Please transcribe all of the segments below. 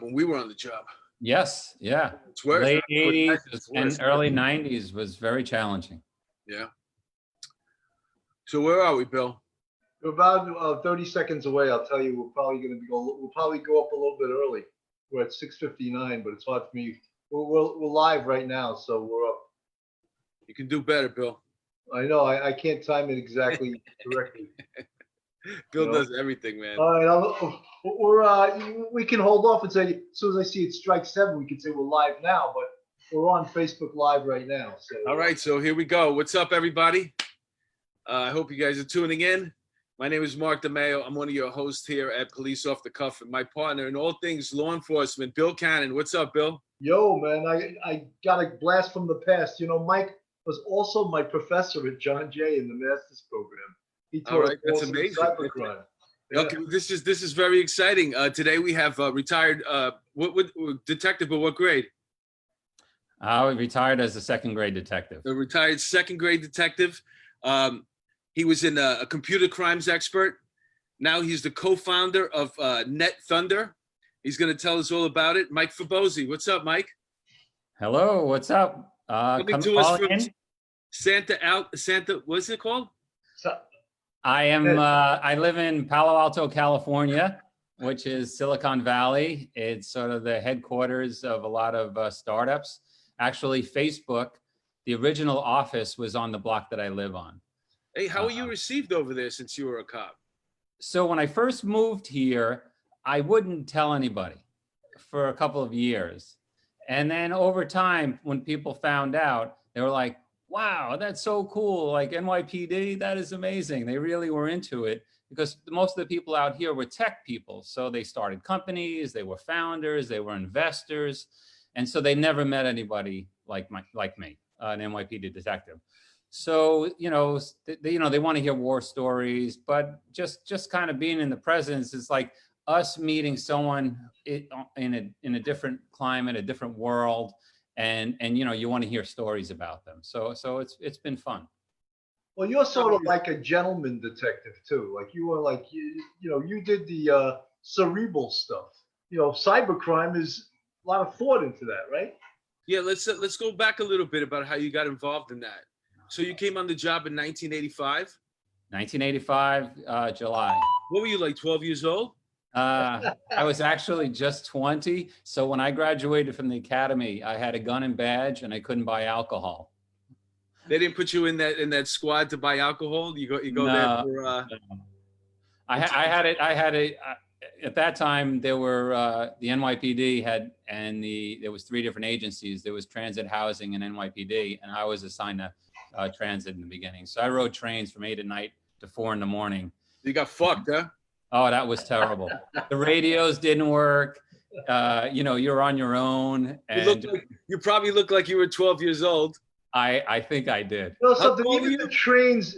when we were on the job. Yes, yeah. It's worse. Late 80s and early 90s was very challenging. Yeah. So where are we, Bill? We're about 30 seconds away. I'll tell you, we'll probably go up a little bit early. We're at 6:59, but it's hard for me. We're live right now, so we're up. You can do better, Bill. I know. I can't time it exactly correctly. Bill does everything, man. All right, we can hold off and say, as soon as I see it strike 7, we can say we're live now, but we're on Facebook Live right now. So. All right, so here we go. What's up, everybody? I hope you guys are tuning in. My name is Mark DeMeo. I'm one of your hosts here at Police Off the Cuff, and my partner in all things law enforcement, Bill Cannon. What's up, Bill? Yo, man, I got a blast from the past. You know, Mike was also my professor at John Jay in the master's program. He taught us that's amazing. Cybercrime. Yeah. Okay, this is very exciting. Today we have retired what detective, but what grade? I retired as a second grade detective. A retired second grade detective. He was a computer crimes expert. Now he's the co-founder of NetThunder. He's going to tell us all about it. Mike Fabozzi. What's up, Mike? Hello, what's up? Coming to us from Santa, what's it called? I live in Palo Alto, California, which is Silicon Valley. It's sort of the headquarters of a lot of startups. Actually, Facebook, the original office was on the block that I live on. Hey, how were you received over there since you were a cop? So when I first moved here, I wouldn't tell anybody for a couple of years. And then over time, when people found out, they were like, wow, that's so cool. Like NYPD, that is amazing. They really were into it because most of the people out here were tech people. So they started companies, they were founders, they were investors. And so they never met anybody like me, an NYPD detective. So, you know, they want to hear war stories, but just kind of being in the presence is like us meeting someone in a different climate, a different world. And you know, you want to hear stories about them. So it's been fun. Well, you're sort of like a gentleman detective too. Like you were like, you did the cerebral stuff. You know, cybercrime is a lot of thought into that, right? Yeah, let's go back a little bit about how you got involved in that. So you came on the job in 1985? 1985, July. What were you, like 12 years old? I was actually just 20. So when I graduated from the academy, I had a gun and badge and I couldn't buy alcohol. They didn't put you in that squad to buy alcohol? You go there for I had it at that time. There were the NYPD there was 3 different agencies. There was transit, housing, and NYPD, and I was assigned to transit in the beginning. So I rode trains from 8 at night to 4 in the morning. You got fucked, huh? Oh, that was terrible. The radios didn't work. You know, you're on your own. And you probably look like you were 12 years old. I think I did. You know something, even the trains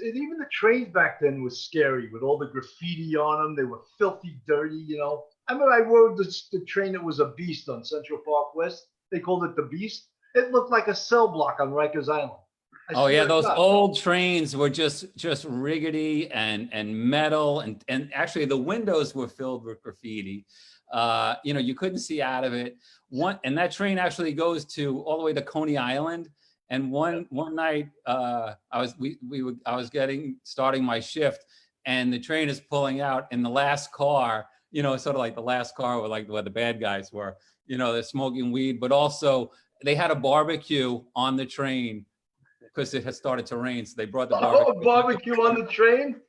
back then was scary with all the graffiti on them. They were filthy dirty, you know. I remember I rode the train that was a beast on Central Park West. They called it the Beast. It looked like a cell block on Rikers Island. Oh yeah, those old trains were just rickety and metal, and actually the windows were filled with graffiti. You know, you couldn't see out of it. And that train actually goes all the way to Coney Island. And one night, I was starting my shift, and the train is pulling out, and the last car, you know, sort of like the last car where the bad guys were. You know, they're smoking weed, but also they had a barbecue on the train. Because it had started to rain, so they brought the barbecue. Oh, barbecue on the train?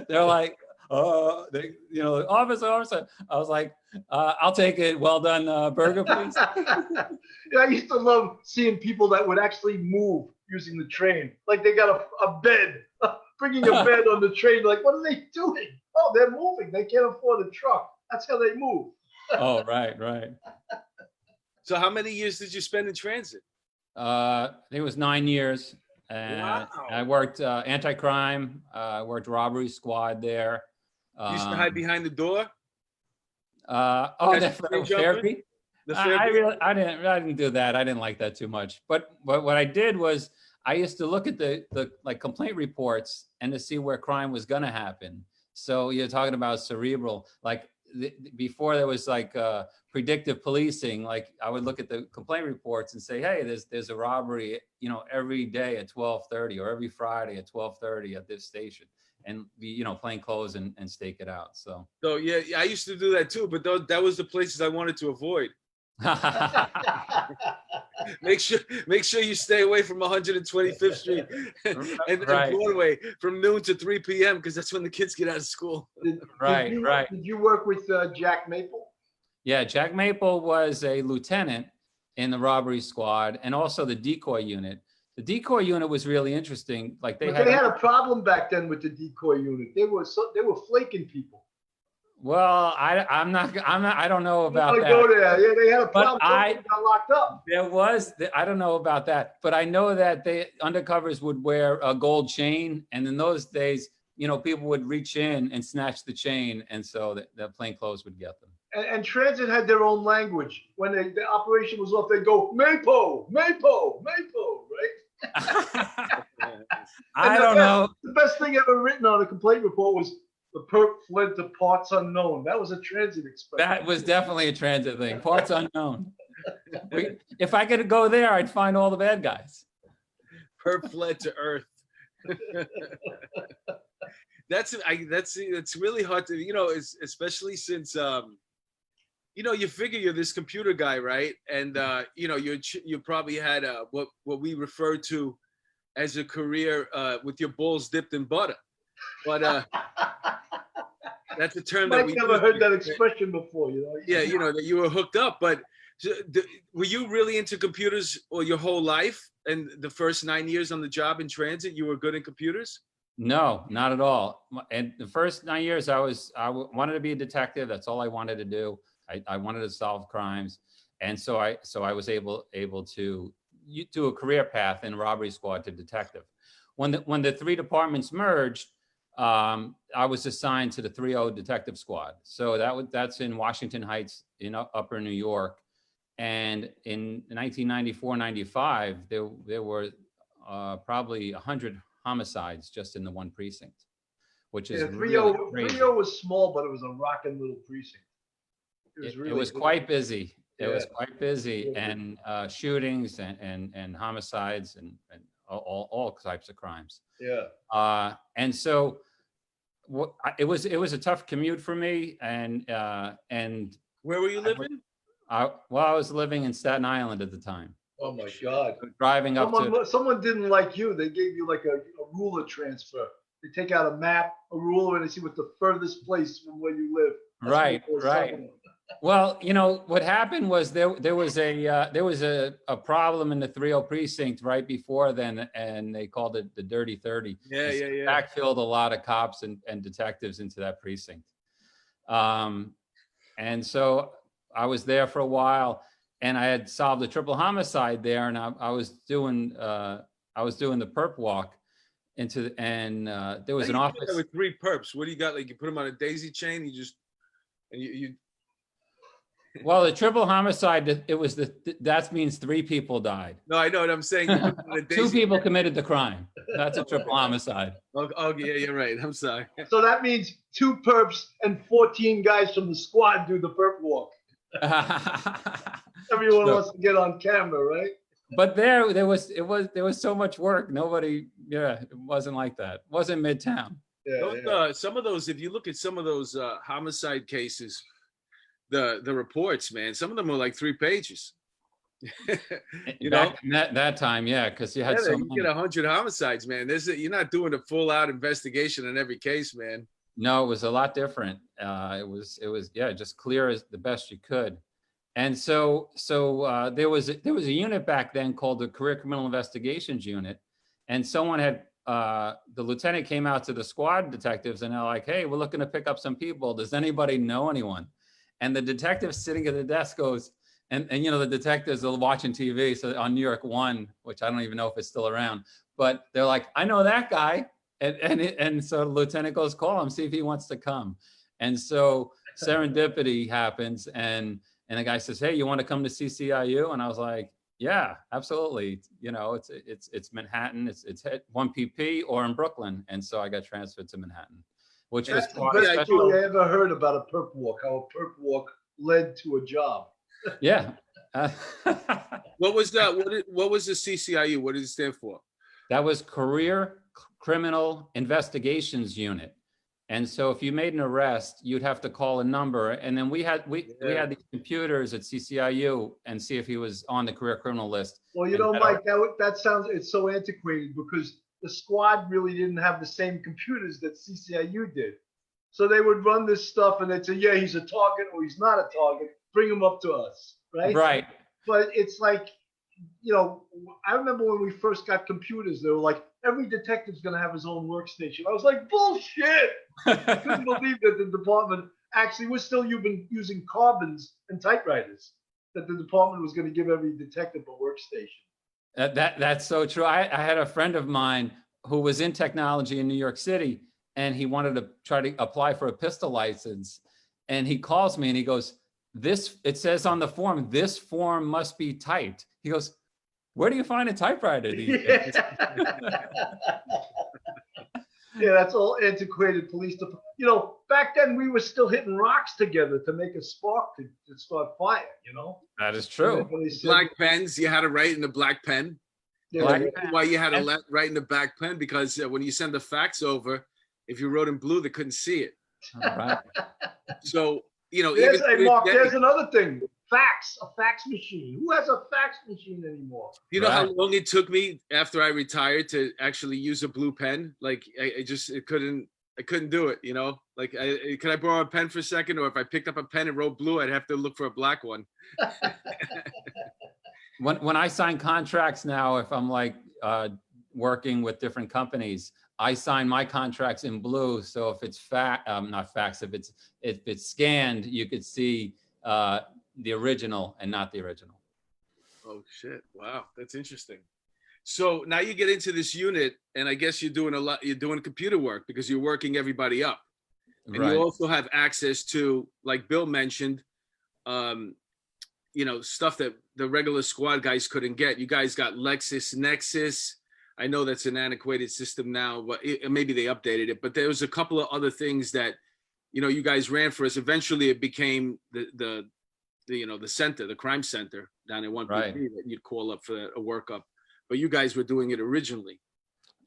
They're like, officer. I was like, I'll take it. Well done, burger, please. Yeah, I used to love seeing people that would actually move using the train. Like they got a bed, bringing a bed on the train. Like, what are they doing? Oh, they're moving. They can't afford a truck. That's how they move. Oh, right. So how many years did you spend in transit? I think it was 9 years. Wow. I worked anti-crime. I worked robbery squad there. You used to hide behind the door? Fairby? I didn't do that. I didn't like that too much. But what I did was I used to look at the like complaint reports and to see where crime was going to happen. So you're talking about cerebral, like before there was like predictive policing, like I would look at the complaint reports and say, hey, there's a robbery, you know, every day at 12:30 or every Friday at 12:30 at this station, and be, you know, plain clothes and stake it out. So So yeah, I used to do that too, but that was the places I wanted to avoid. Make sure you stay away from 125th Street and Right. Broadway from noon to 3 p.m. because that's when the kids get out of school. Right. Did you work with Jack Maple? Yeah, Jack Maple was a lieutenant in the robbery squad and also the decoy unit. The decoy unit was really interesting. Like They had a problem back then with the decoy unit. They were flaking people. Well, I don't know about that. Go there. Yeah, they had a problem. I got locked up. I don't know about that, but I know that they undercovers would wear a gold chain, and in those days, you know, people would reach in and snatch the chain, and so the plainclothes would get them. And transit had their own language. When the operation was off, they'd go Mapo, Mapo, Mapo, right? I don't know. The best thing ever written on a complaint report was the perp fled to parts unknown. That was a transit expression. That was definitely a transit thing. Parts unknown. If I could go there, I'd find all the bad guys. Perp fled to Earth. That's really hard to, you know, especially since you know, you figure you're this computer guy, right? And you know, you probably had what we refer to as a career with your balls dipped in butter, but that's a term that we never heard that expression before, you know. Yeah, you know, that you were hooked up, but were you really into computers or your whole life? And the first 9 years on the job in transit, you were good at computers? No, not at all. And the first 9 years, I wanted to be a detective. That's all I wanted to do. I wanted to solve crimes, and so I was able to do a career path in robbery squad to detective. When the three departments merged, I was assigned to the 3-0 detective squad. So that's in Washington Heights in Upper New York, and in 1994-95, there were probably 100 homicides just in the one precinct, which is really crazy. 3-0 was small, but it was a rocking little precinct. It was quite busy. It was quite busy, and shootings and homicides and all types of crimes. Yeah. And so it was a tough commute for me. And where were you living? I was living in Staten Island at the time. Oh my God. Driving up someone didn't like you. They gave you like a ruler transfer. They take out a map, a ruler, and they see what's the furthest place from where you live. Right. Well, you know, what happened was there was a problem in the 3-0 precinct right before then, and they called it the Dirty 30. Yeah. Backfilled a lot of cops and detectives into that precinct. And so I was there for a while, and I had solved a triple homicide there, and I was doing the perp walk into, and there was an office with 3 perps. What do you got? Like, you put them on a daisy chain, you Well, the triple homicide, that means 3 people died. No, I know what I'm saying. 2 people committed the crime. That's a triple homicide. Oh, yeah, you're right. I'm sorry. So that means 2 perps and 14 guys from the squad do the perp walk. Everyone wants to get on camera, right? But there was so much work. Nobody, it wasn't like that. It wasn't Midtown. Yeah. Some of those, if you look at some of those homicide cases, the reports, man, some of them were like 3 pages. You know, that time, yeah, because you had so many. You get 100 homicides, man. You're not doing a full out investigation in every case, man. No, it was a lot different. It was just clear as the best you could. And so there was a unit back then called the Career Criminal Investigations Unit, and someone had the lieutenant came out to the squad detectives, and they're like, "Hey, we're looking to pick up some people. Does anybody know anyone?" And the detective sitting at the desk goes, and you know, the detectives are watching TV, so on New York 1, which I don't even know if it's still around, but they're like, "I know that guy," and so the lieutenant goes, "Call him, see if he wants to come." And so serendipity happens, and the guy says, "Hey, you want to come to CCIU?" And I was like, "Yeah, absolutely. You know, it's Manhattan. It's at 1PP or in Brooklyn." And so I got transferred to Manhattan, which was That's the part of best special. story I ever heard about a perp walk, how a perp walk led to a job. Yeah. What was that? What was the CCIU? What did it stand for? That was Career Criminal Investigations Unit. And so if you made an arrest, you'd have to call a number. And then we had these computers at CCIU and see if he was on the career criminal list. Well, you know, Mike, that sounds, it's so antiquated because the squad really didn't have the same computers that CCIU did. So they would run this stuff and they'd say, yeah, he's a target or he's not a target. Bring him up to us, right? Right. But it's like, you know, I remember when we first got computers, they were like, every detective's going to have his own workstation. I was like, bullshit. I couldn't believe that the department actually was still using carbons and typewriters, that the department was going to give every detective a workstation. That's so true. I had a friend of mine who was in technology in New York City, and he wanted to try to apply for a pistol license. And he calls me and he goes, it says on the form, this form must be typed. He goes, where do you find a typewriter these days? Yeah, that's all antiquated police department. You know, back then we were still hitting rocks together to make a spark to start fire, you know? That is true. Black pens, you had to write in the black pen. Yeah, Why you had to write in the black pen? Because when you send the fax over, if you wrote in blue, they couldn't see it. Right. So, you know, There's, even hey, Mark, there's another thing. A fax machine. Who has a fax machine anymore? You know how long it took me after I retired to actually use a blue pen? Like I couldn't do it, you know? Like, could I borrow a pen for a second? Or if I picked up a pen and wrote blue, I'd have to look for a black one. When I sign contracts now, if I'm like working with different companies, I sign my contracts in blue. So if it's not fax, if it's scanned, you could see the original and not the original. Oh shit! Wow, that's interesting. So now you get into this unit, and I guess you're doing computer work because you're working everybody up, and you also have access to, like Bill mentioned, you know, stuff that the regular squad guys couldn't get. You guys got LexisNexis. I know that's an antiquated system now, but maybe they updated it. But there was a couple of other things that, you know, you guys ran for us. Eventually, it became the you know, the center, the crime center down in NYPD that you'd call up for a workup. But you guys were doing it originally.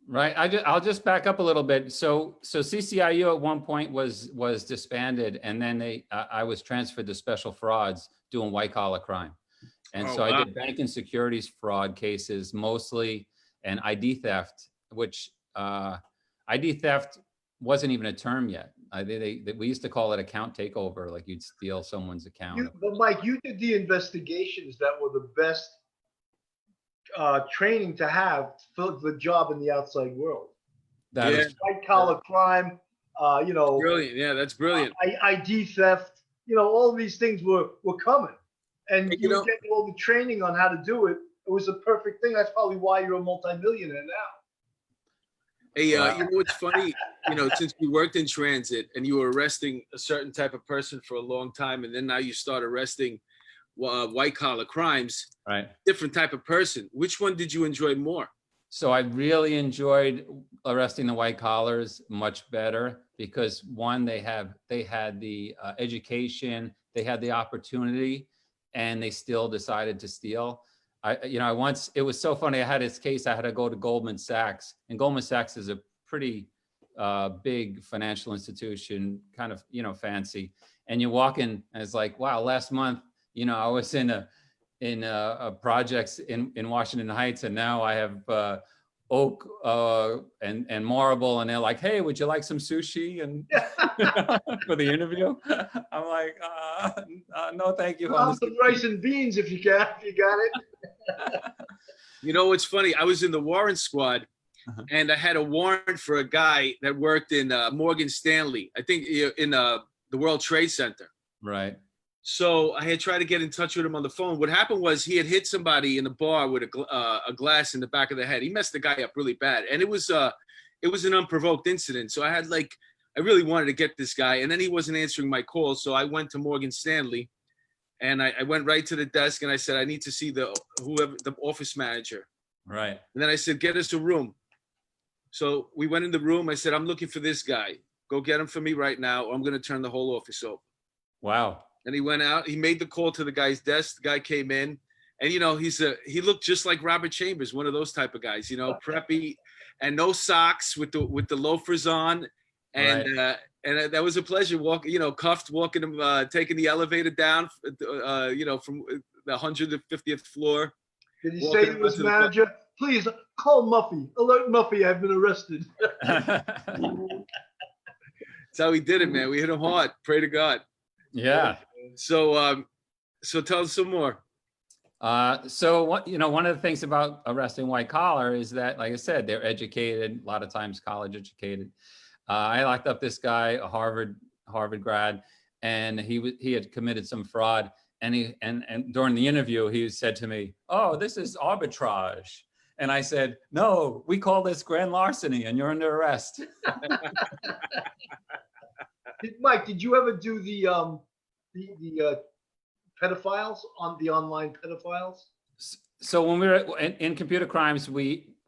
Right. I'll just back up a little bit. So CCIU at one point was disbanded, and then I was transferred to special frauds doing white collar crime. And I did bank and securities fraud cases mostly, and ID theft, which ID theft wasn't even a term yet. We used to call it account takeover, like you'd steal someone's account. But Mike, you did the investigations that were the best training to have for the job in the outside world. That is white collar crime, you know. Brilliant. Yeah, that's brilliant. ID theft, you know, all these things were coming. And you were getting all the training on how to do it. It was a perfect thing. That's probably why you're a multimillionaire now. Hey, you know what's funny? You know, since you worked in transit and you were arresting a certain type of person for a long time, and then now you start arresting white collar crimes, different type of person. Which one did you enjoy more? So I really enjoyed arresting the white collars much better because one, they had the education, they had the opportunity, and they still decided to steal. It was so funny. I had this case, I had to go to Goldman Sachs, and Goldman Sachs is a pretty big financial institution, kind of, you know, fancy. And you walk in and it's like, wow, last month, you know, I was in a projects in Washington Heights, and now I have oak and marble, and they're like, hey, would you like some sushi and for the interview? I'm like, no, thank you. Some rice and beans if you got it. You know what's funny? I was in the warrant squad, and I had a warrant for a guy that worked in Morgan Stanley, I think in the World Trade Center. Right. So I had tried to get in touch with him on the phone. What happened was he had hit somebody in the bar with a glass in the back of the head. He messed the guy up really bad, and it was an unprovoked incident. So I really wanted to get this guy, and then he wasn't answering my calls. So I went to Morgan Stanley, and I went right to the desk, and I said, I need to see the office manager. Right. And then I said, get us a room. So we went in the room. I said, I'm looking for this guy. Go get him for me right now, or I'm going to turn the whole office over. Wow. And he went out. He made the call to the guy's desk. The guy came in, and he looked just like Robert Chambers, one of those type of guys. Preppy, and no socks with the loafers on, and that was a pleasure cuffed, walking him, taking the elevator down, from the 150th floor. Did he say to his manager, "Please call Muffy, alert Muffy, I've been arrested"? That's how he did it, man. We hit him hard. Pray to God. Yeah. So tell us some more. So one of the things about arresting white collar is that, like I said, they're educated, a lot of times college educated. I locked up this guy, a Harvard grad, and he had committed some fraud. And during the interview, he said to me, "Oh, this is arbitrage." And I said, "No, we call this grand larceny, and you're under arrest." Mike, did you ever do the pedophiles on the online pedophiles? So when we were in computer crimes,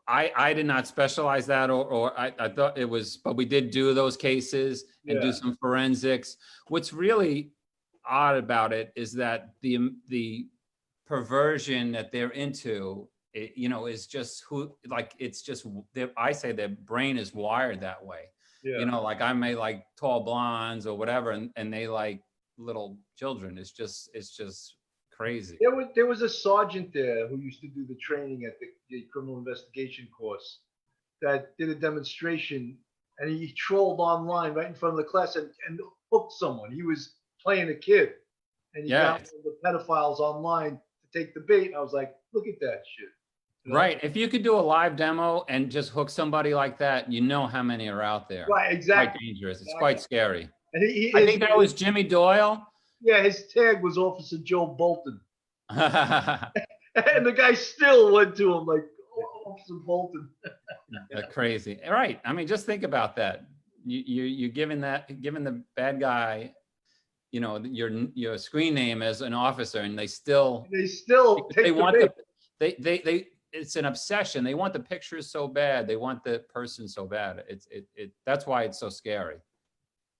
I did not specialize that, or I thought it was, but we did do those cases and do some forensics. What's really odd about it is that the perversion that they're into, is just I say their brain is wired that way. Yeah. Like I may like tall blondes or whatever, and they like little children. It's just crazy. There was a sergeant there who used to do the training at the criminal investigation course that did a demonstration, and he trolled online right in front of the class and hooked someone. He was playing a kid, and he got the pedophiles online to take the bait. And I was like, look at that shit. Right. If you could do a live demo and just hook somebody like that, how many are out there. Right, exactly. It's quite dangerous. It's quite scary. And I think that was Jimmy Doyle. Yeah, his tag was Officer Joe Bolton. And the guy still went to him like, Officer Bolton. Crazy. Right. I mean, just think about that. You're giving the bad guy, your screen name as an officer, and they still take it's an obsession. They want the pictures so bad. They want the person so bad. That's why it's so scary.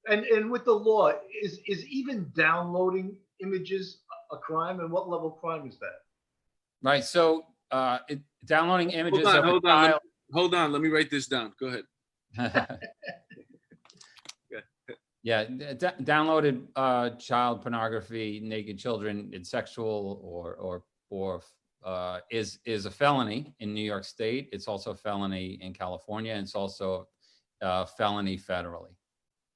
And with the law, is even downloading images a crime? And what level of crime is that? Right. So downloading images. Hold on. Let me write this down. Go ahead. Yeah, downloaded child pornography, naked children, it's sexual or is a felony in New York State. It's also a felony in California. And it's also a felony federally.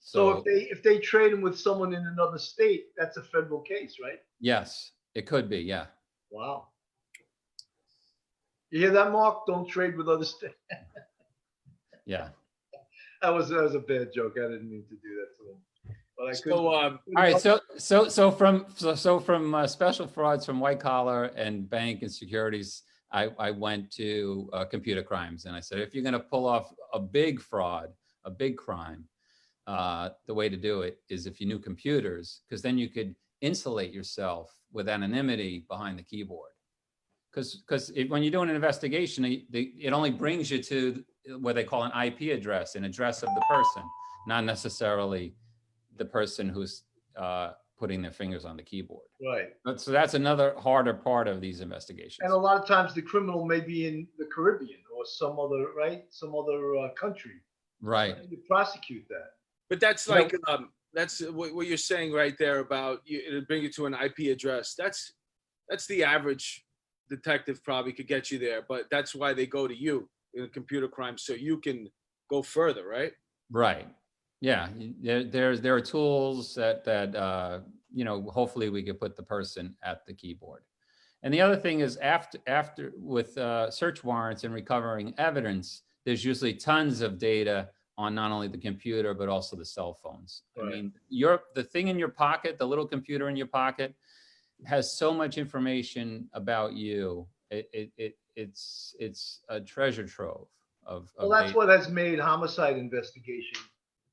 So if they trade him with someone in another state, that's a federal case, right? Yes, it could be. Yeah. Wow. You hear that, Mark? Don't trade with other states. Yeah. That was a bad joke. I didn't mean to do that to him. But I couldn't. All right. So from special frauds from white collar and bank and securities, I went to computer crimes, and I said, if you're going to pull off a big fraud, a big crime, the way to do it is if you knew computers, because then you could insulate yourself with anonymity behind the keyboard. Because when you're doing an investigation, it only brings you to what they call an IP address, an address of the person, not necessarily the person who's putting their fingers on the keyboard. Right. So that's another harder part of these investigations. And a lot of times the criminal may be in the Caribbean or some other country. Right. You prosecute that. But that's like that's what you're saying right there about it'll bring you to an IP address. That's the average detective probably could get you there, but that's why they go to you in computer crime, so you can go further, right? Right. Yeah. There are tools that hopefully we could put the person at the keyboard. And the other thing is after with search warrants and recovering evidence, there's usually tons of data on not only the computer, but also the cell phones. Right. I mean, the thing in your pocket, the little computer in your pocket, has so much information about you. It's a treasure trove of well, that's data. What has made homicide investigation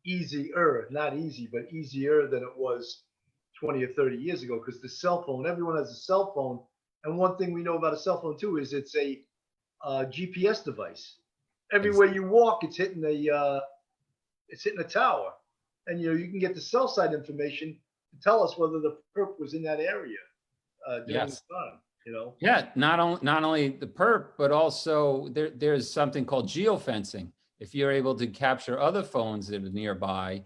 easier, not easy, but easier than it was 20 or 30 years ago, because the cell phone, everyone has a cell phone. And one thing we know about a cell phone too is it's a GPS device. Everywhere you walk, it's hitting a tower. and you can get the cell site information to tell us whether the perp was in that area during Yes. the time. Yeah, not only the perp, but also there's something called geofencing. If you're able to capture other phones that are nearby,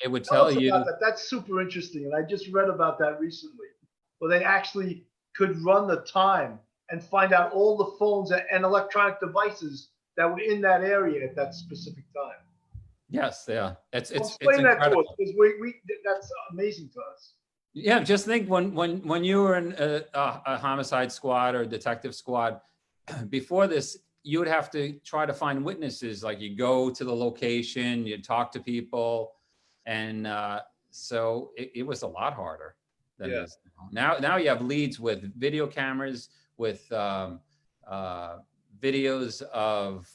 it would Tell tell us you. about that. That's super interesting, and I just read about that recently, where they actually could run the time and find out all the phones and electronic devices that were in that area at that specific time. Yes, yeah, it's Explain that to us, incredible. because that's amazing to us. Yeah, just think when you were in a homicide squad or a detective squad, before this, you would have to try to find witnesses. Like you go to the location, you talk to people, and so it was a lot harder than Yeah. it is now. Now you have leads with video cameras, with videos of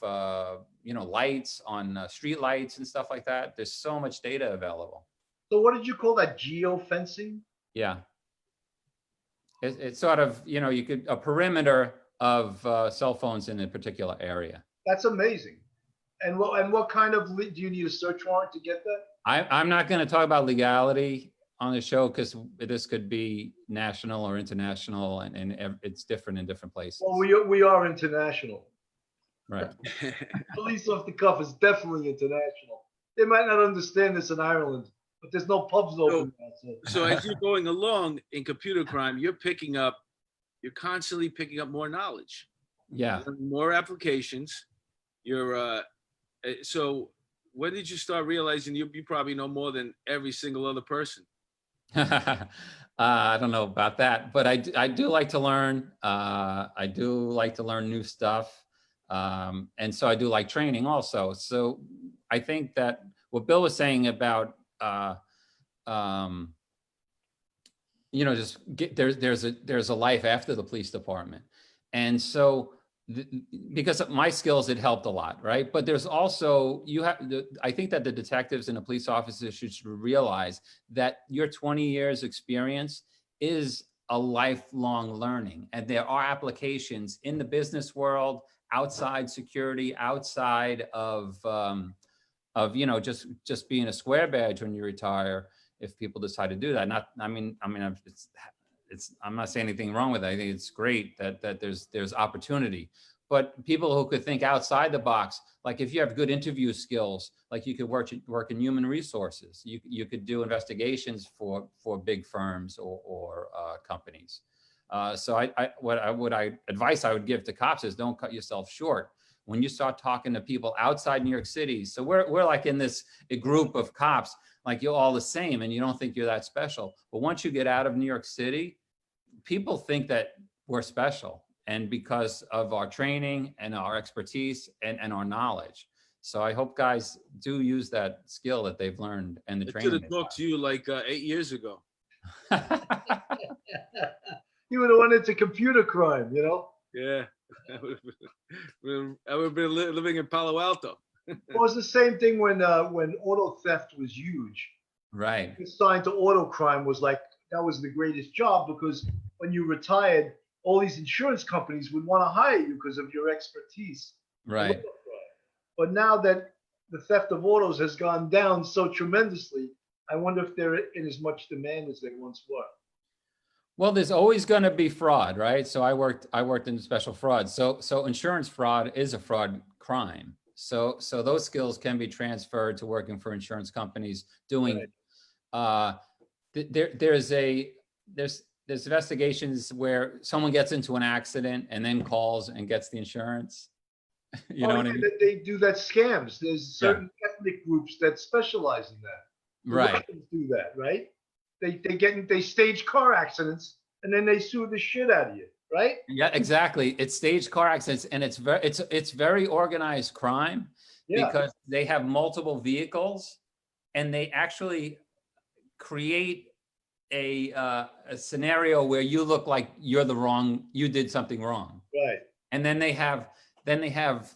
lights on street lights and stuff like that. There's so much data available. So what did you call that? Geofencing? Yeah. It's sort of, you could a perimeter of cell phones in a particular area. That's amazing. And what kind of do you need a search warrant to get that? I'm not going to talk about legality on the show because this could be national or international, and it's different in different places. Well, we are international. Right. Police off the cuff is definitely international. They might not understand this in Ireland, but there's no pubs open now. So as you're going along in computer crime, you're constantly picking up more knowledge. Yeah. More applications. So when did you start realizing you probably know more than every single other person? I don't know about that, but I do like to learn. I do like to learn new stuff. And so I do like training also. So I think that what Bill was saying about, there's a life after the police department. And so because of my skills, it helped a lot, right? But there's also, I think that the detectives and the police officers should realize that your 20 years experience is a lifelong learning. And there are applications in the business world, outside security, outside of just being a square badge when you retire, if people decide to do that. I'm not saying anything wrong with that. I think it's great that there's opportunity, but people who could think outside the box, like if you have good interview skills, like you could work in human resources, you could do investigations for big firms or companies. So advice I would give to cops is don't cut yourself short. When you start talking to people outside New York City, so we're like in a group of cops, like you're all the same and you don't think you're that special. But once you get out of New York City, people think that we're special, and because of our training and our expertise and our knowledge. So I hope guys do use that skill that they've learned and the training. I should have talked to you like 8 years ago. You would have went into computer crime, Yeah, I would have been living in Palo Alto. It was the same thing when auto theft was huge. Right. Assigned to auto crime was like, that was the greatest job, because when you retired, all these insurance companies would want to hire you because of your expertise. Right. But now that the theft of autos has gone down so tremendously, I wonder if they're in as much demand as they once were. Well, there's always going to be fraud, right? So I worked in special fraud. So insurance fraud is a fraud crime. So those skills can be transferred to working for insurance companies doing. Right. There's investigations where someone gets into an accident and then calls and gets the insurance. You know what I mean? They do that scams. There's certain ethnic groups that specialize in that. The right. Russians do that, right? They stage car accidents and then they sue the shit out of you, right? Yeah, exactly. It's staged car accidents, and it's very organized crime because they have multiple vehicles, and they actually create a scenario where you look like you did something wrong. Right. And then they have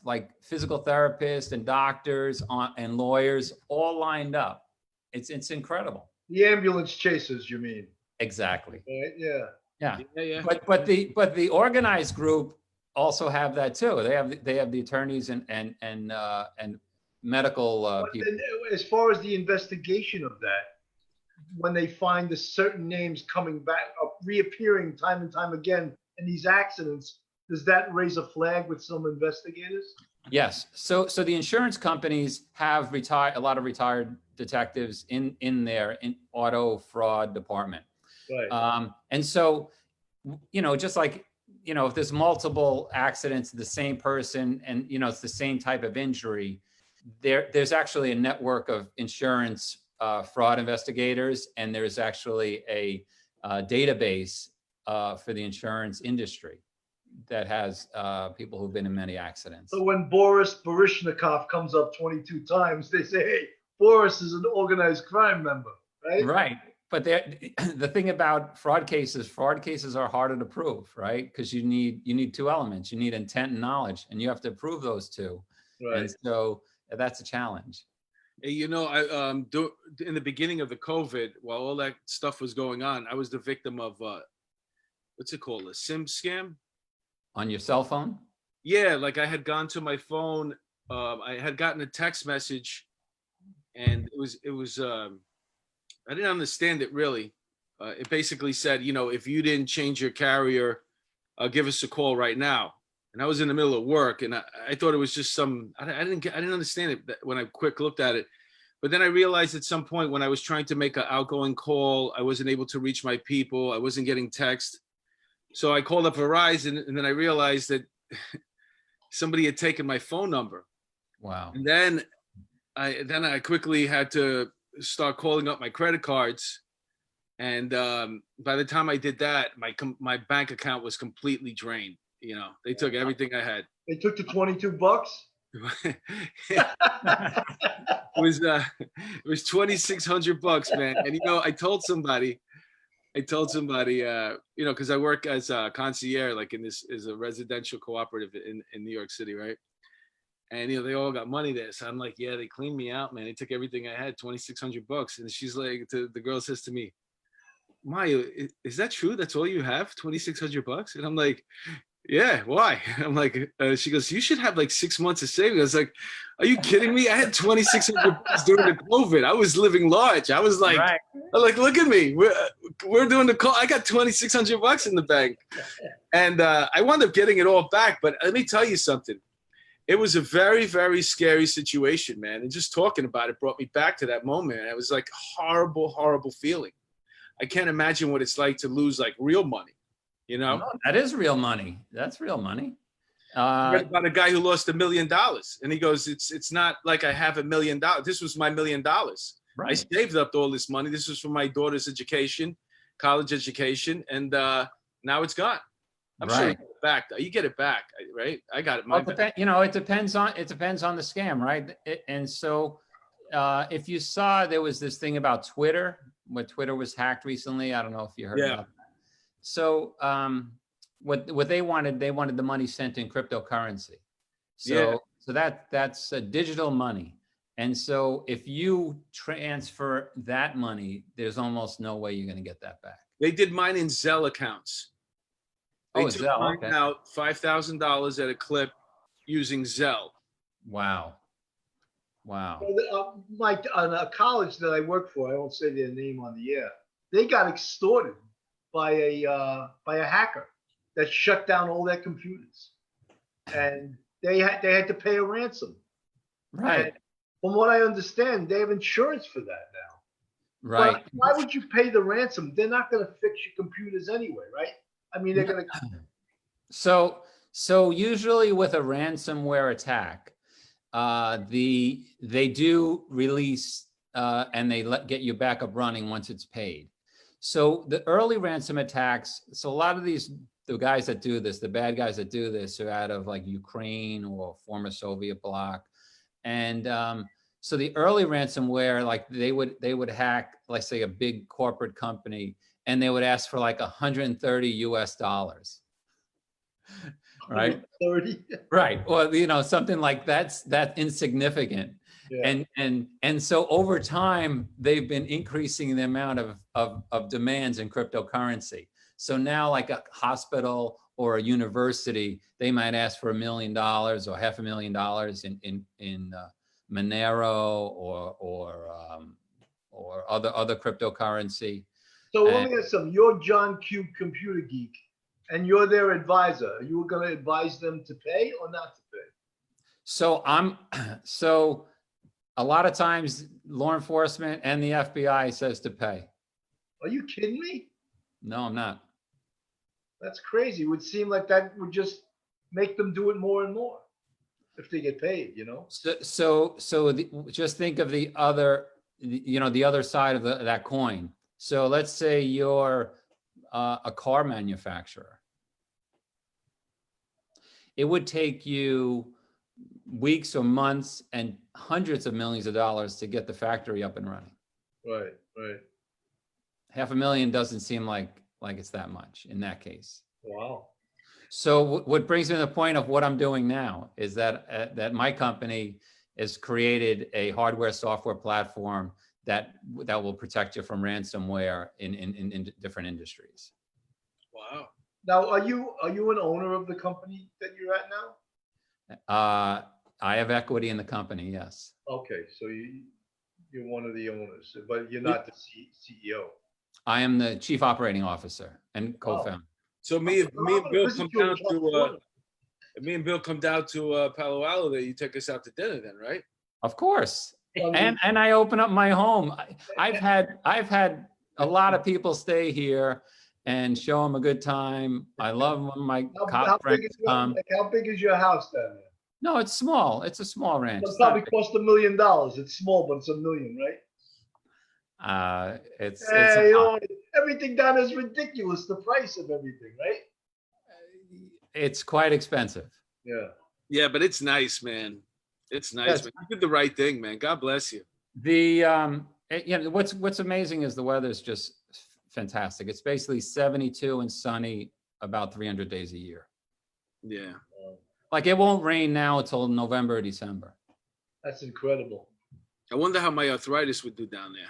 like physical therapists and doctors and lawyers all lined up. It's incredible. The ambulance chasers, you mean? Exactly. Right? Yeah. Yeah. But the organized group also have that too. They have the attorneys and medical But people. then, as far as the investigation of that, when they find the certain names coming back, reappearing time and time again in these accidents, does that raise a flag with some investigators? Yes. So the insurance companies have a lot of retired detectives in their auto fraud department. Right. And so, just like, if there's multiple accidents, the same person, and, it's the same type of injury, there's actually a network of insurance fraud investigators, and there's actually a database for the insurance industry that has people who've been in many accidents. So when Boris Baryshnikov comes up 22 times, they say, hey, Boris is an organized crime member, right? Right. But the thing about fraud cases are harder to prove, right? Because you need two elements. You need intent and knowledge, and you have to prove those two. Right. And so that's a challenge. Hey, in the beginning of the COVID, while all that stuff was going on, I was the victim of what's it called, a SIM scam? On your cell phone? Yeah, like I had gone to my phone. I had gotten a text message, and it was. I didn't understand it really. It basically said, if you didn't change your carrier, give us a call right now. And I was in the middle of work, and I thought it was just some. I didn't understand it when I quick looked at it. But then I realized at some point when I was trying to make an outgoing call, I wasn't able to reach my people. I wasn't getting text. So I called up Verizon, and then I realized that somebody had taken my phone number. Wow. And then I quickly had to start calling up my credit cards. And by the time I did that, my bank account was completely drained. They took everything I had. They took the $22. It was $2,600, man. And I told somebody, because I work as a concierge, like is a residential cooperative in New York City, right? And they all got money there, so I'm like, yeah, they cleaned me out, man. They took everything I had, $2,600. And she's like, the girl says to me, Maya, is that true? That's all you have, $2,600? And I'm like, yeah, why? I'm like, she goes, you should have like 6 months of savings. I was like, are you kidding me? I had $2,600 during the COVID. I was living large. I was like, Right. Look at me. We're doing the call. I got $2,600 in the bank, and I wound up getting it all back. But let me tell you something. It was a very, very scary situation, man. And just talking about it brought me back to that moment. And it was like horrible, horrible feeling. I can't imagine what it's like to lose like real money. No, that is real money. That's real money. I read about a guy who lost $1 million, and he goes, "It's not like I have $1 million. This was my $1 million. Right. I saved up all this money. This was for my daughter's education, college education, and now it's gone. I'm sure you get it back. You get it back, right? I got it. Well, it depends on the scam, right? And so, if you saw, there was this thing about Twitter, when Twitter was hacked recently. I don't know if you heard about that. So, what they wanted the money sent in cryptocurrency. So that's a digital money. And so if you transfer that money, there's almost no way you're going to get that back. They did mine in Zelle accounts. They took Zelle, mine okay. out $5,000 at a clip using Zelle. Wow. Mike, on a college that I work for, I won't say their name on the air, they got extorted by a hacker that shut down all their computers, and they had to pay a ransom. Right. And from what I understand, they have insurance for that now. Right. But why would you pay the ransom? They're not going to fix your computers anyway, right? I mean, they're going to. So usually with a ransomware attack, they do release and they get you back up running once it's paid. So the early ransom attacks, so a lot of the guys that do this, the bad guys that do this, are out of like Ukraine or former Soviet bloc. And so the early ransomware, like they would hack, let's say, a big corporate company, and they would ask for like $130. Right? 30. Right. Or, something like that's insignificant. Yeah. And so over time, they've been increasing the amount of demands in cryptocurrency. So now like a hospital or a university, they might ask for $1 million or $500,000 Monero or other cryptocurrency. So let And me ask something. You're John Q, computer geek, and you're their advisor. Are you going to advise them to pay or not to pay? so a lot of times law enforcement and the FBI says to pay. Are you kidding me? No, I'm not. That's crazy. It would seem like that would just make them do it more and more if they get paid, you know? Just think of the other, the other side of that coin. So let's say you're a car manufacturer. It would take you weeks or months and hundreds of millions of dollars to get the factory up and running. Right, right. $500,000 doesn't seem like it's that much in that case. Wow. So what brings me to the point of what I'm doing now is that my company has created a hardware software platform that will protect you from ransomware in different industries. Wow. Now, are you an owner of the company that you're at now? I have equity in the company, yes. Okay, so you're one of the owners, but you're not the CEO. I am the chief operating officer and co-founder. So me and Bill come down to Palo Alto. That you take us out to dinner, then, right? Of course, and I open up my home. I've had a lot of people stay here and show them a good time. I love when my cop friends come. How big is your house down there? No, it's small. It's a small ranch. It probably cost $1 million. It's small, but it's $1 million, right? Hey, everything down there is ridiculous. The price of everything, right? It's quite expensive. Yeah. Yeah, but it's nice, man. It's nice, Yes. man. You did the right thing, man. God bless you. What's amazing is the weather is just fantastic. It's basically 72 and sunny about 300 days a year. Yeah. Like it won't rain now until November or December. That's incredible. I wonder how my arthritis would do down there.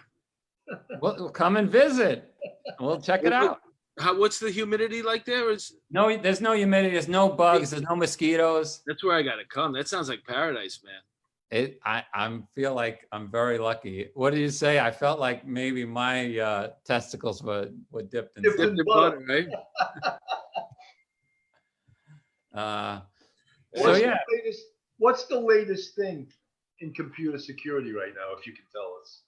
Well, come and visit. We'll check it out. What's the humidity like there? No, there's no humidity. There's no bugs. There's no mosquitoes. That's where I gotta come. That sounds like paradise, man. I feel like I'm very lucky. What did you say? I felt like maybe my testicles were dipped in butter, right? What's the latest thing in computer security right now, if you can tell us?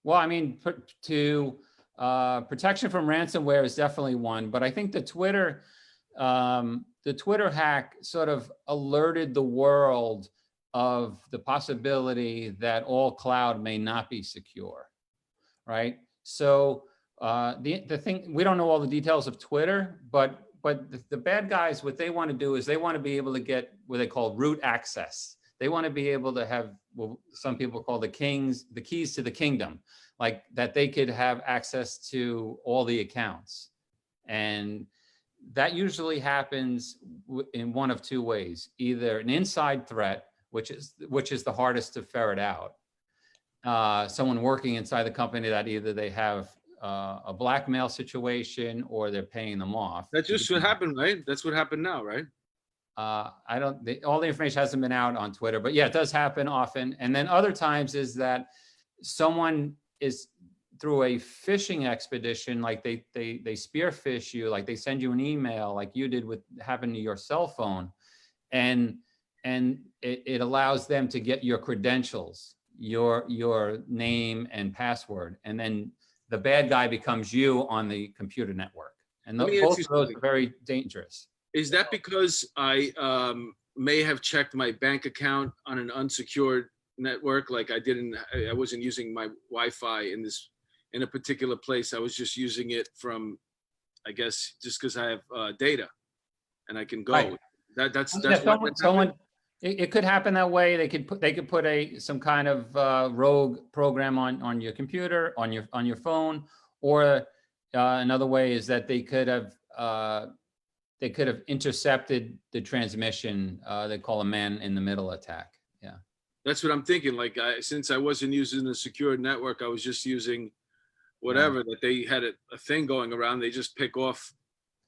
Well, I mean, protection from ransomware is definitely one, but I think the Twitter hack sort of alerted the world of the possibility that all cloud may not be secure, right? So the thing, we don't know all the details of Twitter, but the bad guys, what they want to do is they want to be able to get what they call root access. They want to be able to have what some people call the keys to the kingdom, like that they could have access to all the accounts. And that usually happens in one of two ways: either an inside threat, which is the hardest to ferret out. Someone working inside the company that either they have a blackmail situation or they're paying them off. That's just what happened, right? That's what happened now, right? All the information hasn't been out on Twitter, but yeah, it does happen often. And then other times is that someone is through a phishing expedition, like they spear phish you, like they send you an email, like you did with happened to your cell phone, and it allows them to get your credentials, your name and password, and then the bad guy becomes you on the computer network. And both of those are very dangerous. Is that because I may have checked my bank account on an unsecured network? Like I wasn't using my Wi-Fi in a particular place. I was just using it from, I guess, just because I have data and I can go. Right. That's someone. It could happen that way. They could put some kind of rogue program on your computer, on your phone, or another way is that they could have intercepted the transmission. They call a man-in-the-middle attack. Yeah, that's what I'm thinking. Like since I wasn't using a secured network, I was just using whatever that they had a thing going around. They just pick off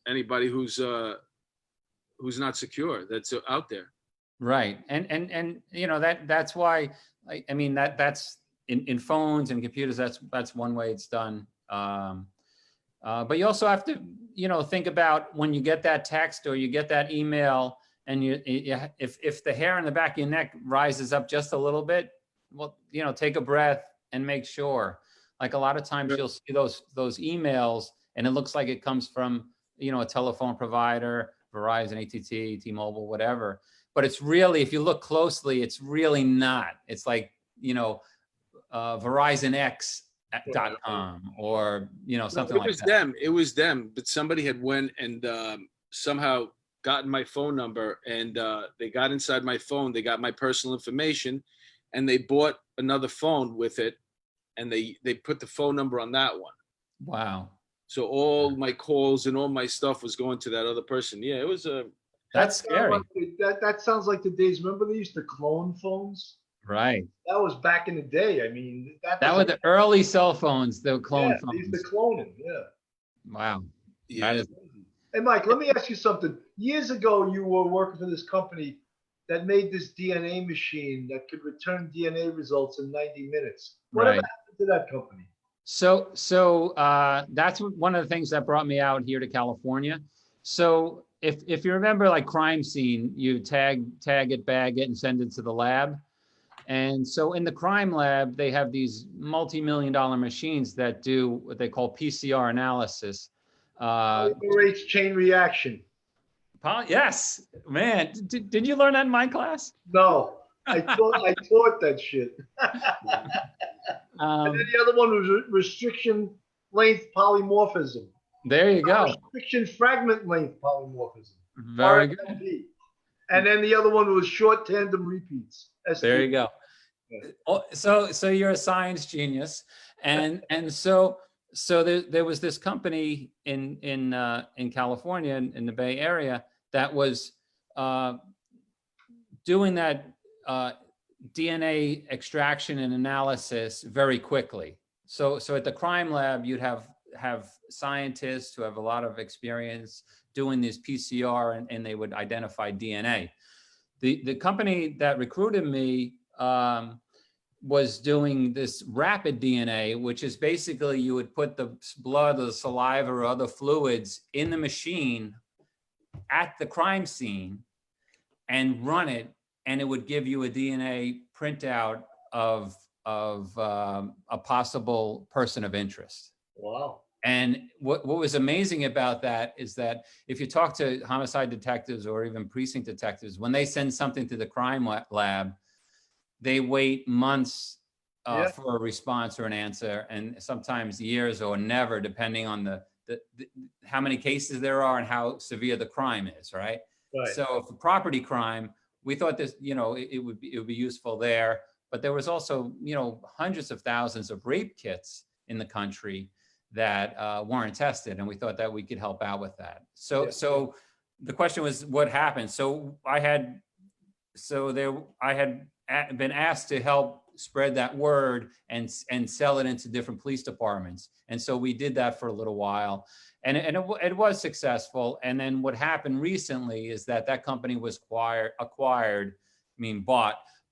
anybody who's not secure that's out there. Right. And you know, that's why, I mean, that's in phones and computers, that's one way it's done. But you also have to, you know, think about when you get that text or you get that email, and if the hair on the back of your neck rises up just a little bit, well, you know, take a breath and make sure. Like a lot of times you'll see those emails and it looks like it comes from, you know, a telephone provider, Verizon, AT&T, T-Mobile, whatever. But it's really, if you look closely, it's really not. It's like, you know, VerizonX.com or, you know, something like that. It was them, but somebody had went and somehow gotten my phone number, and they got inside my phone. They got my personal information, and they bought another phone with it, and they put the phone number on that one. Wow. So all my calls and all my stuff was going to that other person. Yeah, it was a. That's scary. That sounds like the days. Remember they used to clone phones? Right. That was back in the day. I mean, that were the early cell phones, the clone phones. They used to clone them. Yeah. Wow. Yeah. That is, Hey, Mike, let me ask you something. Years ago, you were working for this company that made this DNA machine that could return DNA results in 90 minutes. Whatever right. happened to that company? So that's one of the things that brought me out here to California. So if you remember, like crime scene, you tag it, bag it, and send it to the lab. And so in the crime lab, they have these multi-million-dollar machines that do what they call PCR analysis. Polymerase chain reaction. Yes, man. Did you learn that in my class? No, I taught that shit. And then the other one was restriction length polymorphism. There you go. Restriction fragment length polymorphism. Very good. And then the other one was short tandem repeats. There you go. Oh, so you're a science genius, and so there was this company in California, in the Bay Area, that was doing that DNA extraction and analysis very quickly. So at the crime lab, you'd have scientists who have a lot of experience doing this PCR, and they would identify DNA. The company that recruited me was doing this rapid DNA, which is basically you would put the blood or the saliva or other fluids in the machine at the crime scene and run it, and it would give you a DNA printout of a possible person of interest. Wow. And what was amazing about that is that if you talk to homicide detectives or even precinct detectives, when they send something to the crime lab, they wait months for a response or an answer, and sometimes years or never, depending on the how many cases there are and how severe the crime is, right? So for property crime, we thought this, you know, it would be useful there, but there was also, you know, hundreds of thousands of rape kits in the country that weren't tested, and we thought that we could help out with that. So the question was, what happened? So I had been asked to help spread that word and sell it into different police departments, and so we did that for a little while, and it was successful. And then what happened recently is that company was bought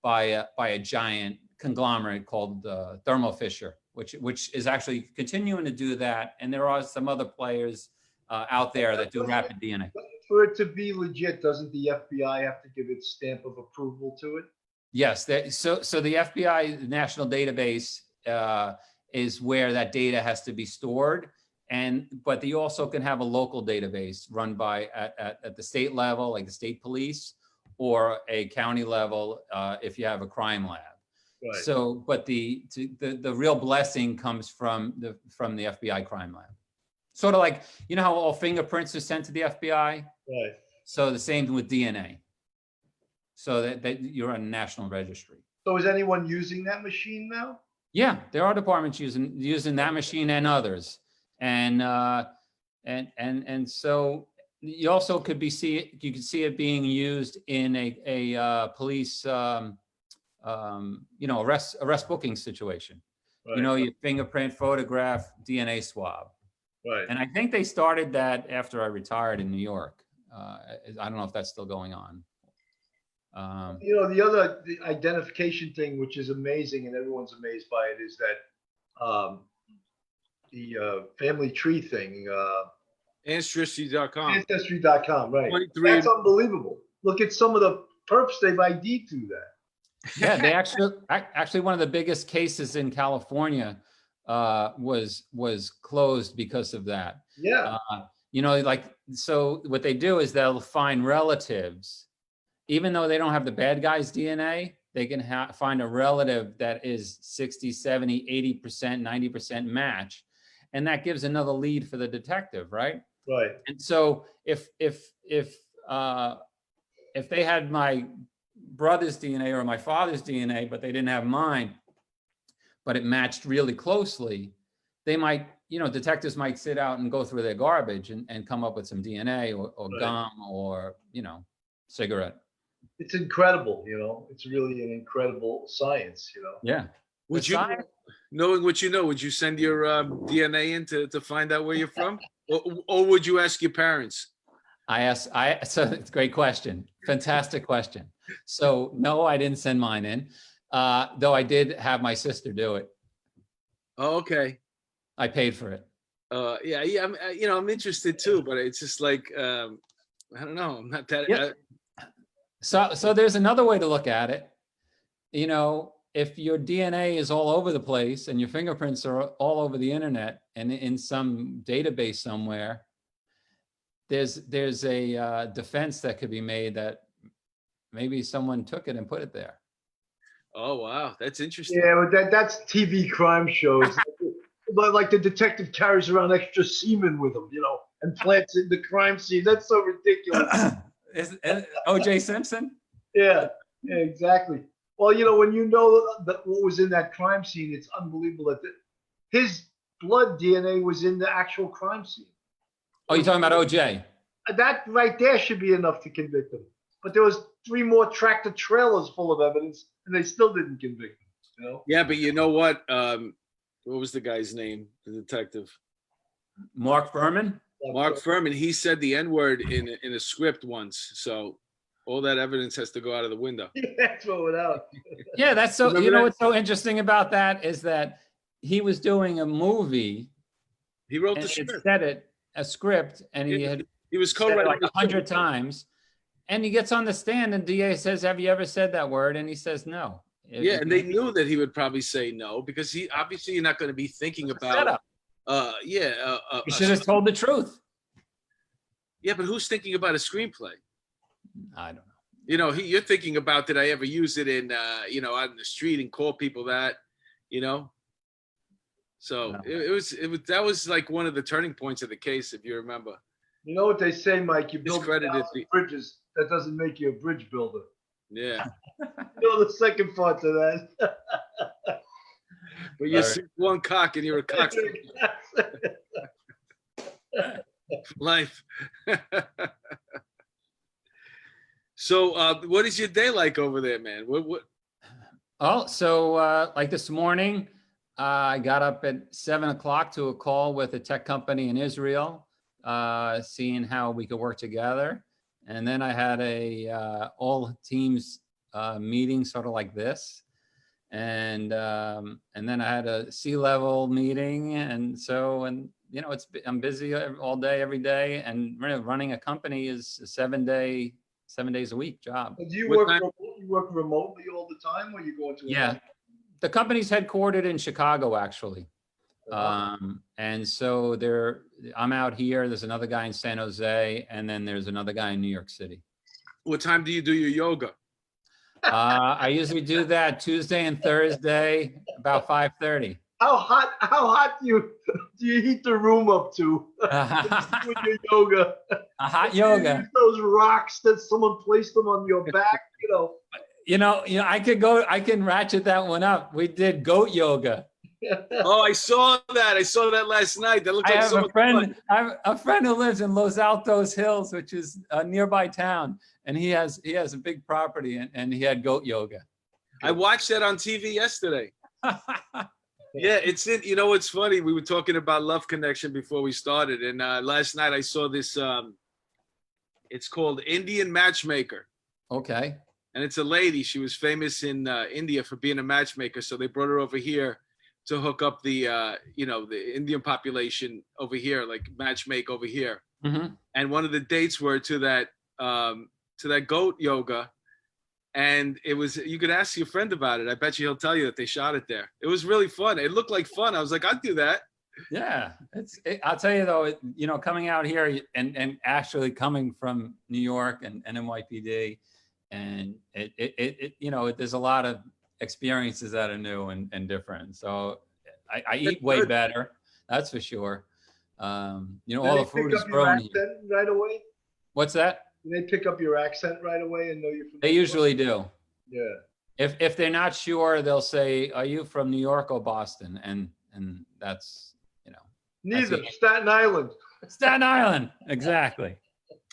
by a giant conglomerate called Thermo Fisher, which is actually continuing to do that. And there are some other players out there that do rapid DNA. For it to be legit, doesn't the FBI have to give its stamp of approval to it? Yes. So the FBI national database is where that data has to be stored. But you also can have a local database run by at the state level, like the state police, or a county level if you have a crime lab. Right. So, but the real blessing comes from the FBI crime lab. Sort of like, you know how all fingerprints are sent to the FBI? Right. So the same with DNA. So that you're on a national registry. So is anyone using that machine now? Yeah, there are departments using that machine and others. And so you also could you could see it being used in a police you know, arrest booking situation. Right. You know, your fingerprint, photograph, DNA swab. Right. And I think they started that after I retired in New York. I don't know if that's still going on. You know, the identification thing, which is amazing, and everyone's amazed by it, is that the family tree thing, Ancestry.com. Ancestry.com, right? 23. That's unbelievable. Look at some of the perps they've ID'd through that. Yeah, they actually one of the biggest cases in California was closed because of that. Yeah, You know, like, so what they do is they'll find relatives, even though they don't have the bad guy's DNA, they can find a relative that is 60, 70, 80%, 90% match. And that gives another lead for the detective, right? right. And so if they had my brother's DNA or my father's DNA, but they didn't have mine, but it matched really closely, they might, you know, detectives might sit out and go through their garbage and come up with some DNA or Right. gum or, you know, cigarette. It's incredible, you know. It's really an incredible science, you know. Yeah. Would The you, science- knowing what you know, would you send your DNA in to find out where you're from? Or would you ask your parents? so it's a great question. Fantastic question. So no, I didn't send mine in, though I did have my sister do it. Oh, okay. I paid for it. Yeah. I'm interested too, but it's just like, I don't know. I'm not that. Yeah. So there's another way to look at it. You know, if your DNA is all over the place and your fingerprints are all over the internet and in some database somewhere, there's a defense that could be made that maybe someone took it and put it there. Oh, wow. That's interesting. Yeah, but that's TV crime shows. But like the detective carries around extra semen with him, you know, and plants it in the crime scene. That's so ridiculous. Is O.J. Simpson? Yeah, exactly. Well, you know, when you know that what was in that crime scene, it's unbelievable that his blood DNA was in the actual crime scene. Oh, you're talking about O.J.? That right there should be enough to convict him. But there was 3 more tractor trailers full of evidence, and they still didn't convict him. You know? Yeah, but you know what? What was the guy's name? The detective. Mark Furman? Mark Furman. He said the N-word in a script once. So all that evidence has to go out of the window. Yeah, throw it out. Yeah, that's so. Remember You know that? what's so interesting about that is that he was doing a movie. He wrote And the it script. said a script, and he had He was said it co-writing like 100 times. And he gets on the stand, and DA says, "Have you ever said that word?" And he says, "No." Yeah, and they knew that he would probably say no because he obviously you're not going to be thinking about. You should have told the truth. Yeah, but who's thinking about a screenplay? I don't know. You know, you're thinking about, did I ever use it in, out in the street and call people that, you know? So No. that was like one of the turning points of the case, if you remember. You know what they say, Mike? You build Discredited 1,000 bridges. That doesn't make you a bridge builder. Yeah. You know the second part to that. But you're Right. one cock and you're a cock for life. So what is your day like over there, man? What? Oh, so like this morning, I got up at 7 o'clock to a call with a tech company in Israel, seeing how we could work together. And then I had a all teams meeting, sort of like this. And then I had a C-level meeting. And you know, I'm busy all day, every day. And running a company is a 7 days a week job. Do you What work? time- You work remotely all the time, or you go into? Yeah. The company's headquartered in Chicago, actually. Wow. And so I'm out here, there's another guy in San Jose, and then there's another guy in New York City. What time do you do your yoga? I usually do that Tuesday and Thursday, about 5:30. How hot do you heat the room up to with your yoga? A hot You yoga. use those rocks that someone placed them on your back, you know. You know, I can ratchet that one up. We did goat yoga. Oh, I saw that. I saw that last night. That looked I like have so a much friend. fun. I have a friend who lives in Los Altos Hills, which is a nearby town, and he has a big property, and he had goat yoga. I watched that on TV yesterday. Yeah, you know what's funny? We were talking about Love Connection before we started, and last night I saw this. It's called Indian Matchmaker, Okay. and it's a lady. She was famous in India for being a matchmaker, so they brought her over here to hook up the the Indian population over here, like matchmake over here. Mm-hmm. And one of the dates were to that goat yoga, and it was, you could ask your friend about it. I bet you he'll tell you that they shot it there. It was really fun. It looked like fun. I was like, I'd do that. Yeah, I'll tell you though, coming out here and actually coming from New York and NYPD, and there's a lot of experiences that are new and different. So I eat way better, that's for sure. All the food is grown here. Right away? What's that? Do they pick up your accent right away and know you're from? They usually do. Yeah. If they're not sure, they'll say, "Are you from New York or Boston?" And that's Neither. Staten Island. Staten Island, exactly.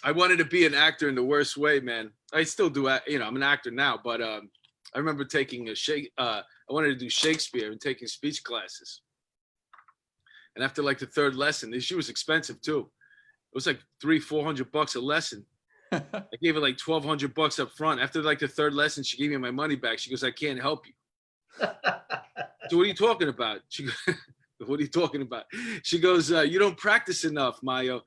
I wanted to be an actor in the worst way, man. I still do. I'm an actor now, but I remember taking I wanted to do Shakespeare and taking speech classes. And after like the third lesson, she was expensive too. It was like $300-400 a lesson. I gave her like $1,200 up front. After like the third lesson, she gave me my money back. She goes, "I can't help you." So what are you talking about? She goes, "What are you talking about?" She goes, "You don't practice enough, Mayo."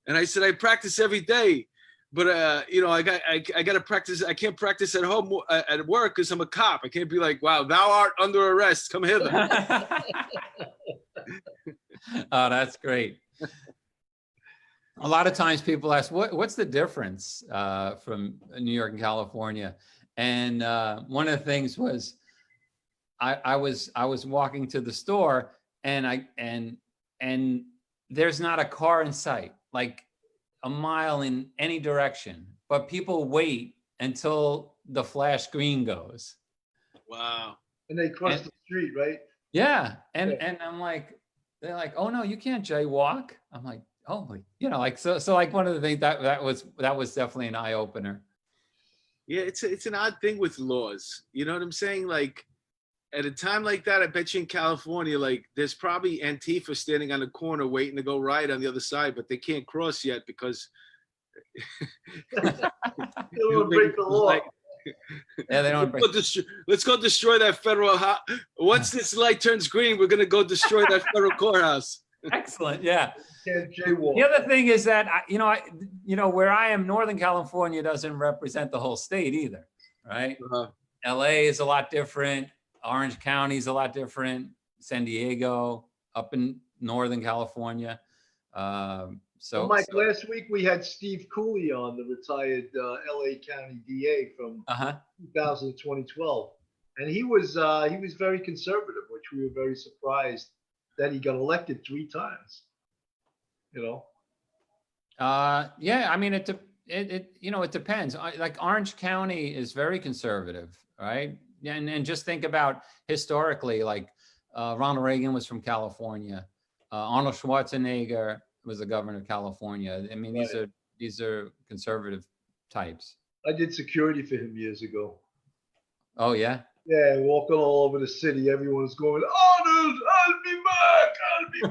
And I said, "I practice every day, but I got to practice. I can't practice at home at work because I'm a cop. I can't be like, 'Wow, thou art under arrest. Come hither.'" Oh, that's great. A lot of times people ask, what's the difference from New York and California? And one of the things was I was walking to the store, and there's not a car in sight, like a mile in any direction, but people wait until the flash green goes. Wow. And they cross the street, right? Yeah. And I'm like, they're like, "Oh no, you can't jaywalk." I'm like, "Oh, so like one of the things that was definitely an eye opener." Yeah, it's an odd thing with laws. You know what I'm saying? Like at a time like that, I bet you in California, like there's probably Antifa standing on the corner waiting to go right on the other side, but they can't cross yet because They don't want to break the law. Like, Yeah, they don't. Let's go destroy that federal house. Once this light turns green, we're gonna go destroy that federal courthouse. Excellent. Yeah. Can't jaywalk. The other thing is that where I am, Northern California doesn't represent the whole state either, right? LA is a lot different. Orange County is a lot different. San Diego, up in Northern California. Mike, last week we had Steve Cooley on, the retired LA County DA from 2000 to 2012, and he was very conservative, which we were very surprised that he got elected 3 times. Yeah, I mean it depends. Like Orange County is very conservative, right? And just think about historically, like Ronald Reagan was from California, Arnold Schwarzenegger was the governor of California. I mean, right. these are conservative types. I did security for him years ago. Oh yeah. Yeah, walking all over the city, everyone's going, "Arnold, I'll be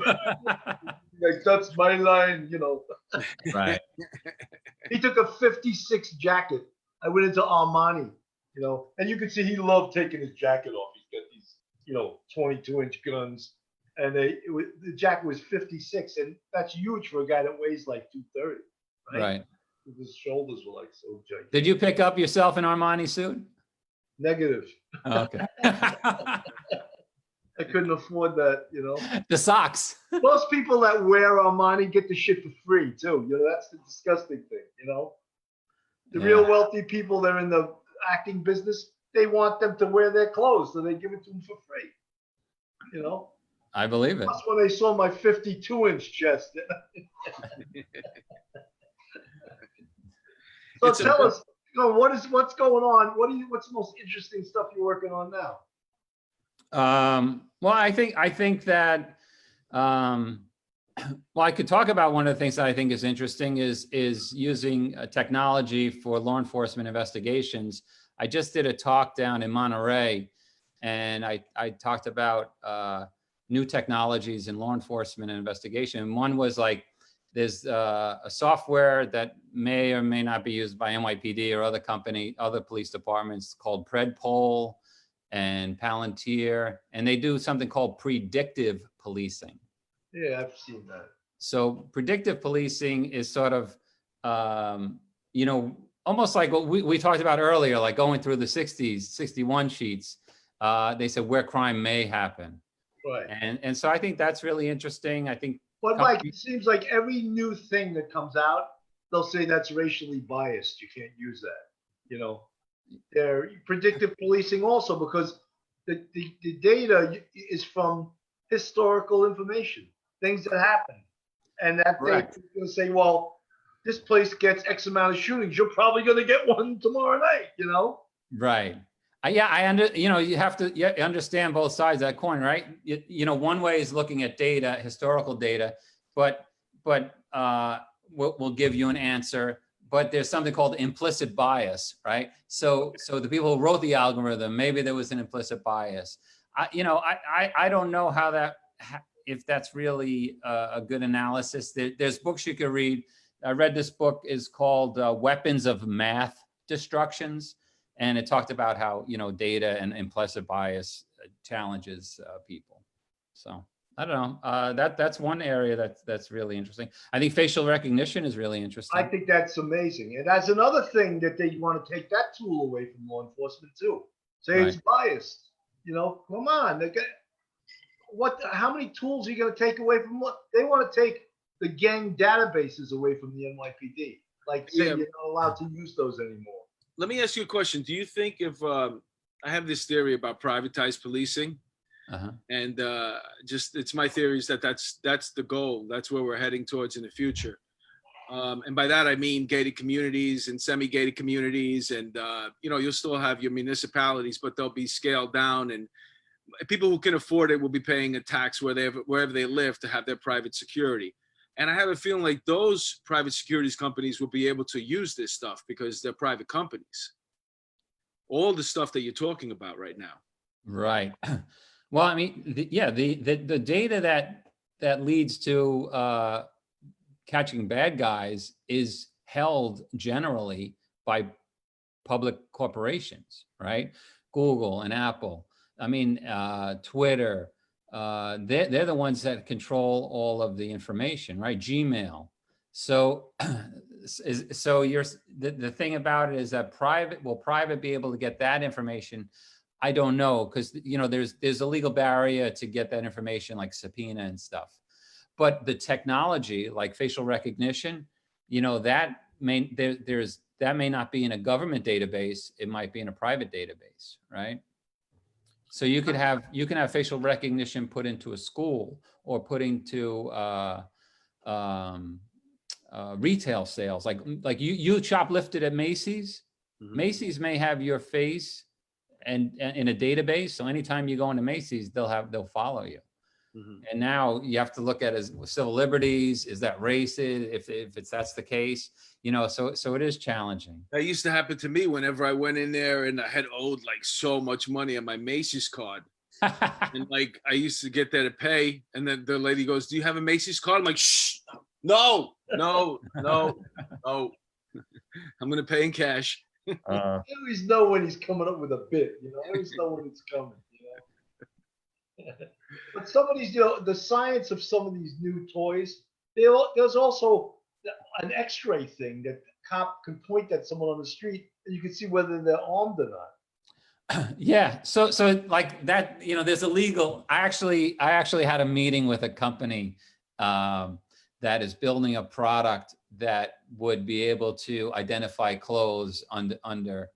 back. Like that's my line, Right. He took a 56 jacket. I went into Armani, and you could see he loved taking his jacket off. He's got these, 22-inch guns. And the jacket was 56, and that's huge for a guy that weighs like 230, right? Right. His shoulders were like so gigantic. Did you pick up yourself an Armani suit? Negative. Oh, okay. I couldn't afford that, The socks. Most people that wear Armani get the shit for free too. That's the disgusting thing, The real wealthy people, they're in the acting business. They want them to wear their clothes, so they give it to them for free, I believe it. That's when they saw my 52-inch chest. So tell us, what's going on? What's the most interesting stuff you're working on now? Well, I think that I could talk about one of the things that I think is interesting is using technology for law enforcement investigations. I just did a talk down in Monterey, and I talked about new technologies in law enforcement and investigation. And one was like There's a software that may or may not be used by NYPD or other police departments called Predpol and Palantir, and they do something called predictive policing. Yeah, I've seen that. So predictive policing is sort of, you know, almost like what we talked about earlier, like going through the 61 sheets. They said where crime may happen. Right. And so I think that's really interesting. I think. But Mike, it seems like every new thing that comes out, they'll say that's racially biased. You can't use that. You know, they're predictive policing also because the data is from historical information, things that happen. And that they're Correct. going to say, well, this place gets X amount of shootings. You're probably going to get one tomorrow night, you know? Right. You know, you have to understand both sides of that coin, right? You know, one way is looking at data, historical data, but we'll give you an answer, but there's something called implicit bias, right? So the people who wrote the algorithm, maybe there was an implicit bias. I don't know how that, if that's really a good analysis. There's books you could read. I read this book is called Weapons of Math Destructions. And it talked about how, you know, data and implicit bias challenges people. So I don't know. That's one area that's really interesting. I think facial recognition is really interesting. I think that's amazing. And that's another thing that they want to take that tool away from law enforcement too. Say it's biased. You know, come on. How many tools are you going to take away from what? They want to take the gang databases away from the NYPD. Like say you're not allowed to use those anymore. Let me ask you a question. Do you think if I have this theory about privatized policing, and just it's my theory is that's the goal. That's where we're heading towards in the future. And by that I mean gated communities and semi-gated communities, and you know, you'll still have your municipalities, but they'll be scaled down, and people who can afford it will be paying a tax wherever they live to have their private security. And I have a feeling like those private securities companies will be able to use this stuff because they're private companies. All the stuff that you're talking about right now. Right. Well, I mean, the data that leads to catching bad guys is held generally by public corporations, right? Google and Apple. I mean, Twitter. They're the ones that control all of the information, right? Gmail. So the thing about it is that will private be able to get that information? I don't know, because you know there's a legal barrier to get that information, like subpoena and stuff. But the technology, like facial recognition, you know, that may not be in a government database. It might be in a private database, right? So you can have facial recognition put into a school or put into retail sales. Like you shoplifted at Macy's. Mm-hmm. Macy's may have your face and in a database. So anytime you go into Macy's, they'll follow you. Mm-hmm. And now you have to look at as civil liberties. Is that racist? If that's the case, you know, so it is challenging. That used to happen to me whenever I went in there and I had owed like so much money on my Macy's card. And like I used to get there to pay, and then the lady goes, "Do you have a Macy's card?" I'm like, "Shh, no. I'm gonna pay in cash." I always know when he's coming up with a bit, you know. I always know when it's coming, you know. But some of these, you know, the science of some of these new toys, there's also an X-ray thing that the cop can point at someone on the street and you can see whether they're armed or not. Yeah. So like that, you know, there's a legal. I actually had a meeting with a company that is building a product that would be able to identify clothes under,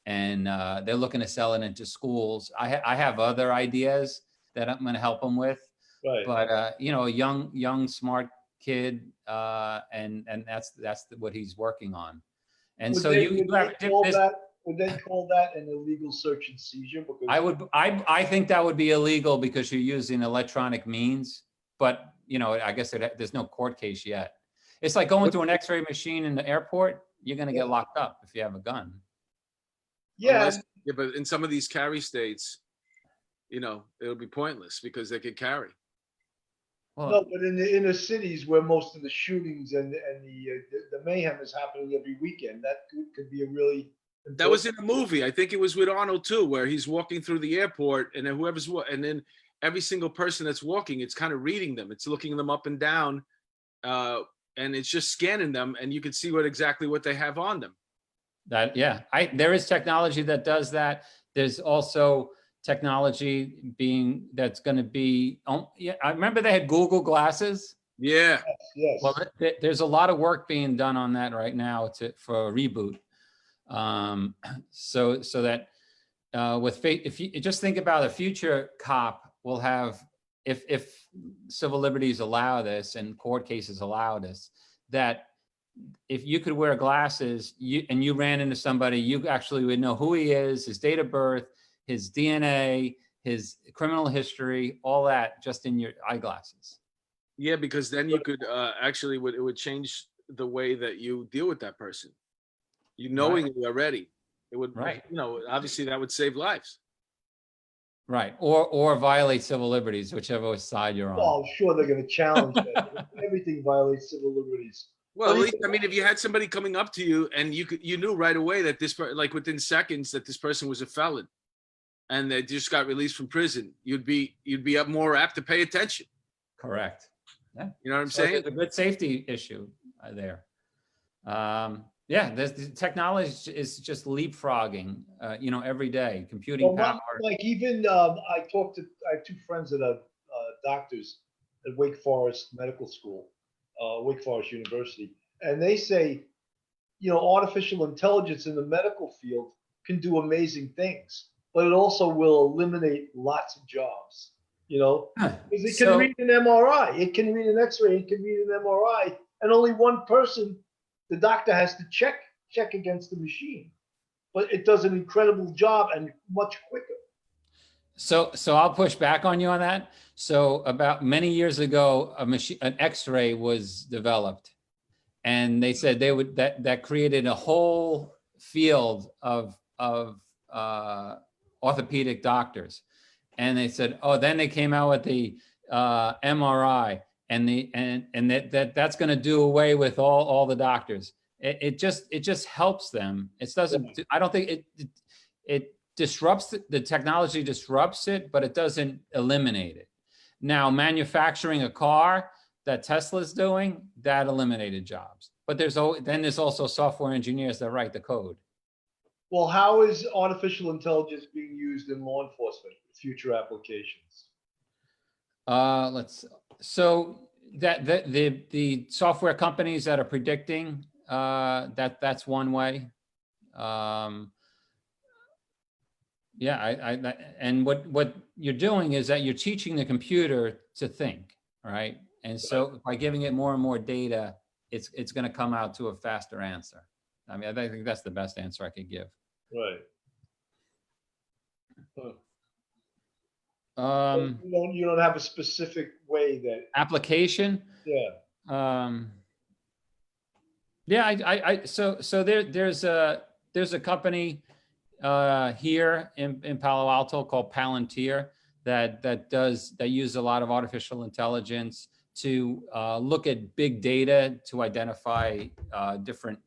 and they're looking to sell it into schools. I have other ideas that I'm going to help them with, right. But you know, a young smart kid, and that's what he's working on. And would so would they call that an illegal search and seizure? Because I think that would be illegal because you're using electronic means, but you know, I guess there's no court case yet. It's like going to an X-ray machine in the airport. You're going to get locked up if you have a gun. Yeah. But in some of these carry states, you know, it'll be pointless because they could carry. Well, No, but in the inner cities where most of the shootings and the mayhem is happening every weekend, that could be a really That was in a movie. I think it was with Arnold too, where he's walking through the airport, and then and then every single person that's walking, it's kind of reading them. It's looking them up and down, and it's just scanning them, and you can see exactly what they have on them. that, yeah, there is technology that does that. There's also technology that's going to be, yeah, I remember they had Google glasses. Yeah. Yes. Well, there's a lot of work being done on that right now for a reboot. So that if you just think about a future cop will have, if civil liberties allow this and court cases allow this, that if you could wear glasses and you ran into somebody, you actually would know who he is, his date of birth, his DNA, his criminal history, all that just in your eyeglasses. Yeah, because then you could actually it would change the way that you deal with that person. You knowing it already, it would, Right. obviously that would save lives. Right, or violate civil liberties, whichever side you're on. Well, I'm sure they're going to challenge that. Everything violates civil liberties. Well, at least, I mean, if you had somebody coming up to you and you knew right away that like within seconds that this person was a felon, and they just got released from prison, you'd be up more apt to pay attention. Correct. Yeah. You know what I'm So saying? there's a good safety issue there. Yeah, the technology is just leapfrogging, every day, computing power. Like even I have two friends that are doctors at Wake Forest Medical School, Wake Forest University, and they say, artificial intelligence in the medical field can do amazing things, but it also will eliminate lots of jobs. Because it can read an MRI, it can read an X-ray, it can read an MRI, and only one person, the doctor, has to check against the machine. But it does an incredible job and much quicker. So I'll push back on you on that. So about many years ago, an X-ray was developed, and they said that created a whole field of orthopedic doctors. And they said, then they came out with the MRI, and that's going to do away with all the doctors. It just helps them. It doesn't. I don't think it disrupts the technology, disrupts it, but it doesn't eliminate it. Now, manufacturing a car that Tesla's doing, that eliminated jobs. But there's also software engineers that write the code. Well, how is artificial intelligence being used in law enforcement for future applications? So that the software companies that are predicting that's one way. And what you're doing is that you're teaching the computer to think, right? And so by giving it more and more data, it's going to come out to a faster answer. I mean, I think that's the best answer I could give. Right. You don't have a specific way that application. Yeah. So there's a company here in Palo Alto called Palantir that use a lot of artificial intelligence to look at big data to identify different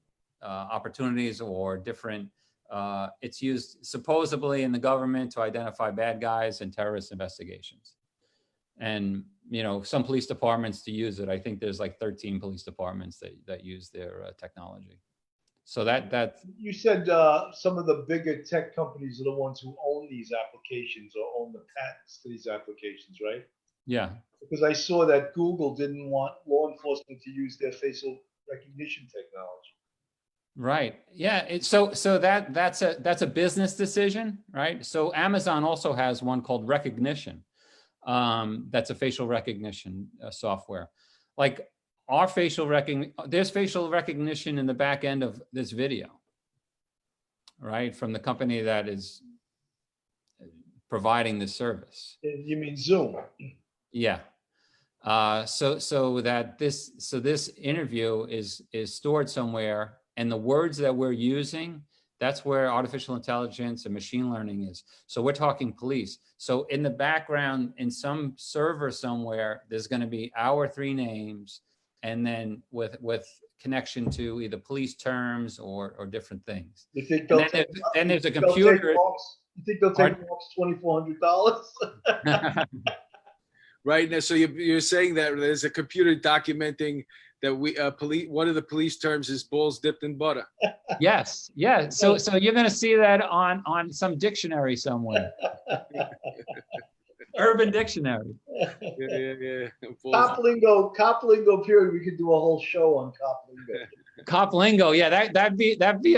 opportunities or different. It's used supposedly in the government to identify bad guys and terrorist investigations. And, some police departments to use it. I think there's like 13 police departments that use their technology. So that you said some of the bigger tech companies are the ones who own these applications or own the patents to these applications, right? Yeah. Because I saw that Google didn't want law enforcement to use their facial recognition technology. Right. Yeah. So that's a business decision, right? So Amazon also has one called Recognition. That's a facial recognition software. Like our there's facial recognition in the back end of this video, right? From the company that is providing the service. You mean Zoom? Yeah. So this interview is stored somewhere, and the words that we're using, That's where artificial intelligence and machine learning is. So we're talking police. So in the background, in some server somewhere, there's going to be our 3 names, and then with connection to either police terms or different things. You think And they'll take? then there's a they'll take computer. walks? You think they'll take walks $2,400? Right now, so you're saying that there's a computer documenting that one of the police terms is balls dipped in butter. Yes, yeah. So you're going to see that on some dictionary somewhere. Urban Dictionary. Yeah. Cop lingo period. We could do a whole show on cop lingo. Cop lingo, yeah, that'd be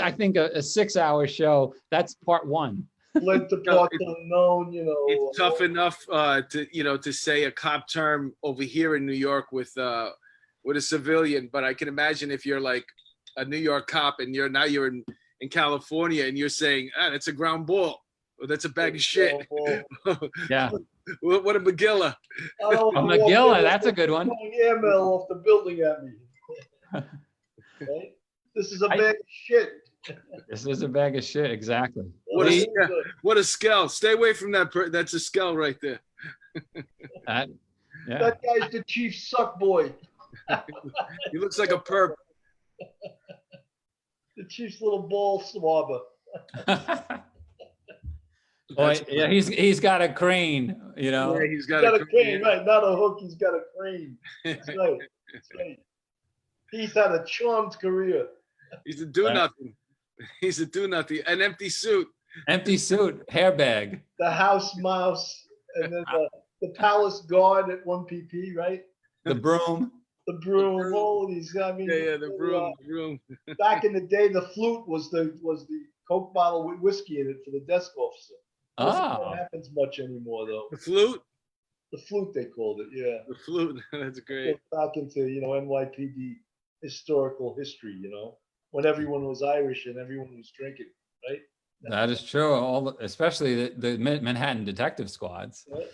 I think a 6-hour show. That's part 1. Fled to parts unknown, It's tough enough to say a cop term over here in New York with a civilian, but I can imagine if you're like a New York cop and you're in California and you're saying, that's a ground ball, or that's a bag of shit. Yeah. What a McGilla. A McGilla, that's a good one. Air mail off the building at me. Right? This is a bag of shit. This is a bag of shit, exactly. What a skell. Stay away from that. That's a skell right there. Yeah. That guy's the chief suck boy. He looks like a perp. The chief's little ball swabber. Boy, yeah, he's got a crane, Yeah, he's got a crane, right? Not a hook. He's got a crane. That's right. That's right. He's had a charmed career. He's a do-nothing. He's a do-nothing. An empty suit. Empty suit, hairbag. The house mouse, and then the palace guard at 1 pp, right? The broom. The broom. Holy, I mean, Yeah, the broom. Back in the day, the flute was the Coke bottle with whiskey in it for the desk officer. That happens much anymore, though. The flute? The flute, they called it, yeah. The flute. That's great. Back into, NYPD historical history, when everyone was Irish and everyone was drinking, right? That is true. Especially the Manhattan detective squads. Right.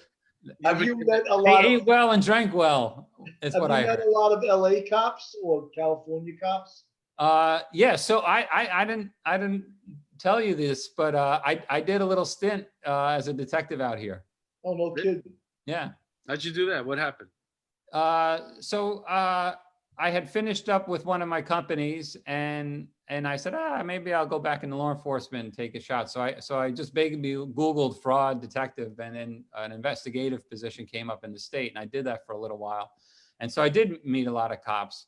Have you met a lot? They ate well and drank well. Is what I heard. Have you met a lot of LA cops or California cops? Yeah. So I didn't tell you this, but I did a little stint as a detective out here. Oh, no kidding. Yeah. How'd you do that? What happened? So I had finished up with one of my companies, and I said, maybe I'll go back into law enforcement and take a shot. So I just basically Googled fraud detective, and then an investigative position came up in the state, and I did that for a little while. And so I did meet a lot of cops.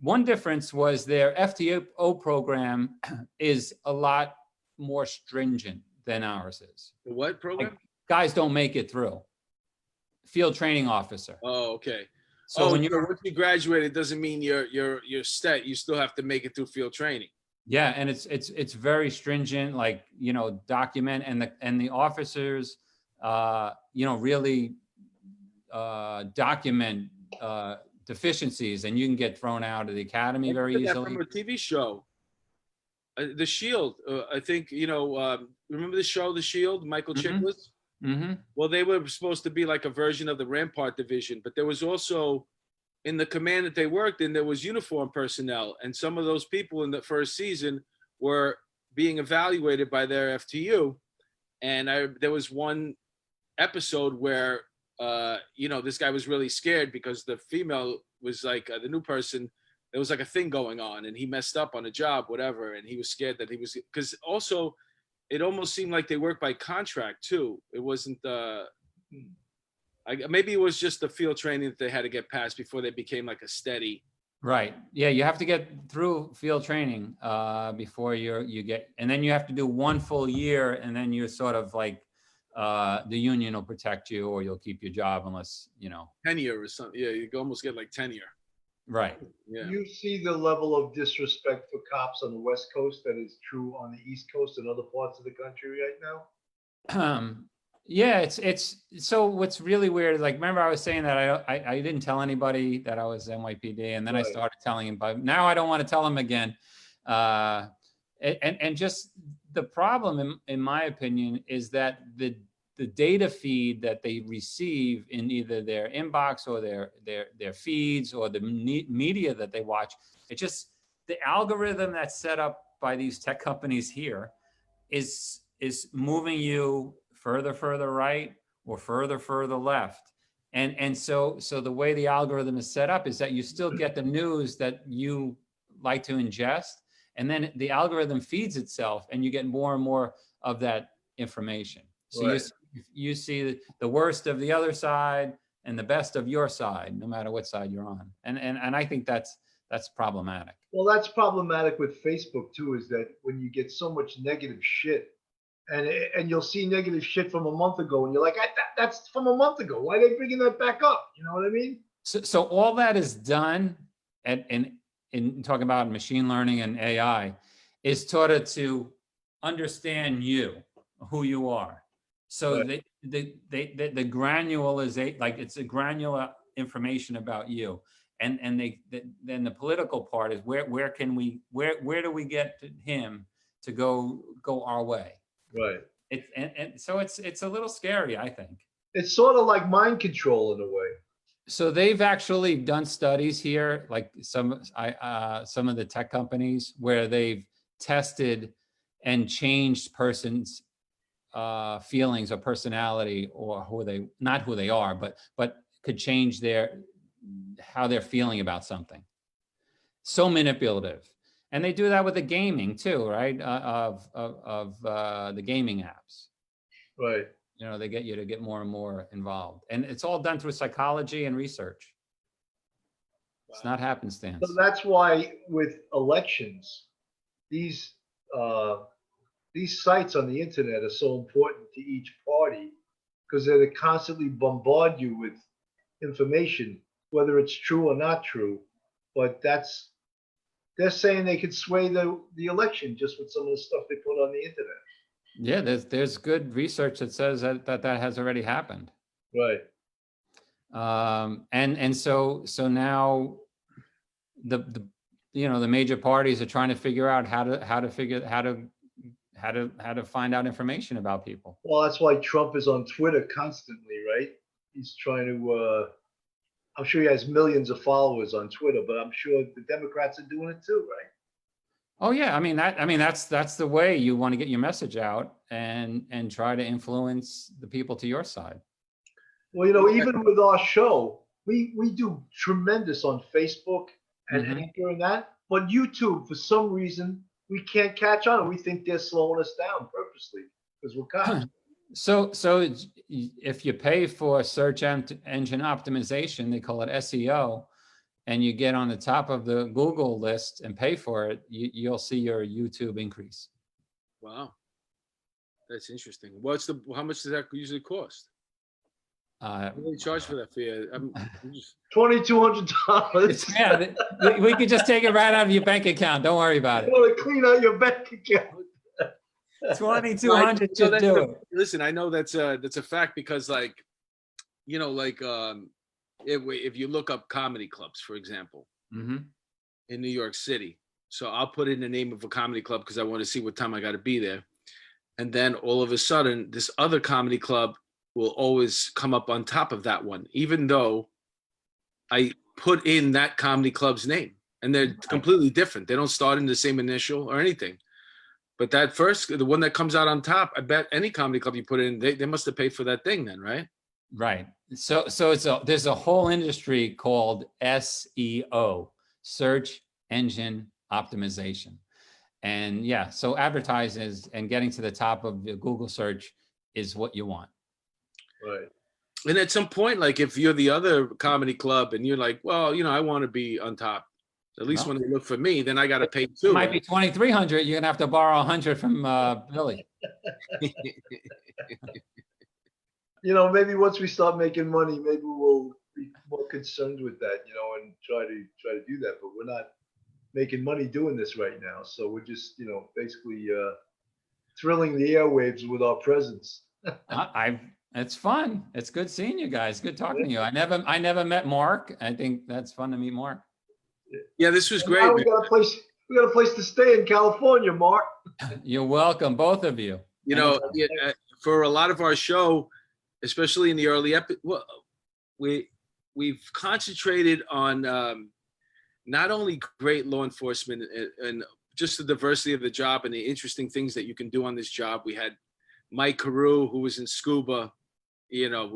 One difference was their FTO program is a lot more stringent than ours is. The what program? Like, guys don't make it through. Field training officer. Oh, okay. So once you graduate, it doesn't mean you're set. You still have to make it through field training. Yeah, and it's very stringent, like, document, and the officers really document deficiencies, and you can get thrown out of the academy very easily. From a TV show, The Shield. I think remember the show The Shield, Michael Chiklis? Mm-hmm. Well, they were supposed to be like a version of the Rampart Division, but there was also, in the command that they worked in, there was uniform personnel, and some of those people in the first season were being evaluated by their FTU. And there was one episode where this guy was really scared because the female was like the new person. There was like a thing going on, and he messed up on a job, whatever, and he was scared that he was, because also it almost seemed like they worked by contract too. It wasn't maybe it was just the field training that they had to get past before they became like a steady. Right. Yeah, you have to get through field training before you get, and then you have to do 1 full year, and then you're sort of like the union will protect you, or you'll keep your job unless tenure or something. Yeah, you almost get like tenure. Right. Yeah. You see the level of disrespect for cops on the West Coast that is true on the East Coast and other parts of the country right now? Yeah, it's so what's really weird is, like, remember I was saying that I didn't tell anybody that I was NYPD, and then I started telling him, but now I don't want to tell him again. And just the problem, in my opinion, is that the data feed that they receive in either their inbox or their feeds or the media that they watch, it just, the algorithm that's set up by these tech companies here is moving you further right or further left. And so the way the algorithm is set up is that you still get the news that you like to ingest, and then the algorithm feeds itself and you get more and more of that information. So Right. you see the worst of the other side and the best of your side, no matter what side you're on. And I think that's problematic. Well, that's problematic with Facebook too, is that when you get so much negative shit, and you'll see negative shit from a month ago, and you're like, that's from a month ago. Why are they bringing that back up? You know what I mean? So all that is done, and in talking about machine learning and AI, is taught to understand you, who you are. So Right. the granulization, like it's a granular information about you. And then the political part is where do we get him to go our way? Right. And so it's a little scary, I think. It's sort of like mind control in a way. So they've actually done studies here, like some of the tech companies, where they've tested and changed persons' feelings or personality, or not who they are, but could change how they're feeling about something. So manipulative. And they do that with the gaming too, right? Of the gaming apps. Right. You know, they get you to get more and more involved. And it's all done through psychology and research. It's not happenstance. So that's why with elections, these sites on the internet are so important to each party, because they constantly bombard you with information, whether it's true or not true. But they're saying they could sway the election just with some of the stuff they put on the internet. Yeah, there's good research that says that has already happened. Right. And so now the major parties are trying to figure out how to find out information about people. Well, that's why Trump is on Twitter constantly, right? He's trying to. I'm sure he has millions of followers on Twitter, but I'm sure the Democrats are doing it too, right? Oh yeah, I mean that's the way you want to get your message out and try to influence the people to your side. Well, even with our show, we do tremendous on Facebook and Anchor and that, but YouTube, for some reason, we can't catch on, and we think they're slowing us down purposely because we're cops. So if you pay for search engine optimization, they call it SEO, and you get on the top of the Google list and pay for it, you'll see your YouTube increase. Wow, that's interesting. How much does that usually cost? What do they charge for that fee? $2,200. Yeah, we could just take it right out of your bank account. Don't worry about it. You want to clean out your bank account? 2,200 should do it. Listen, I know that's a fact, because if you look up comedy clubs, for example, in New York City, so I'll put in the name of a comedy club because I want to see what time I got to be there, and then all of a sudden this other comedy club will always come up on top of that one, even though I put in that comedy club's name, and they're completely different. They don't start in the same initial or anything. But that the one that comes out on top, I bet any comedy club you put in, they must have paid for that thing then, right? Right. So there's a whole industry called SEO, search engine optimization. And yeah, so advertisers and getting to the top of the Google search is what you want. Right. And at some point, like if you're the other comedy club and you're like, well, I want to be on top, at least when they look for me, then I got to pay too. It might be 2,300. You're gonna have to borrow 100 from Billy. Maybe once we start making money, maybe we'll be more concerned with that, and try to do that. But we're not making money doing this right now, so we're just, basically thrilling the airwaves with our presence. It's fun. It's good seeing you guys. Good talking to you. I never met Mark. I think that's fun to meet Mark. Yeah, this was great. Now we got a place to stay in California, Mark. You're welcome, both of you. For a lot of our show, especially in the early we've concentrated on not only great law enforcement and just the diversity of the job and the interesting things that you can do on this job. We had Mike Carew, who was in scuba. You know,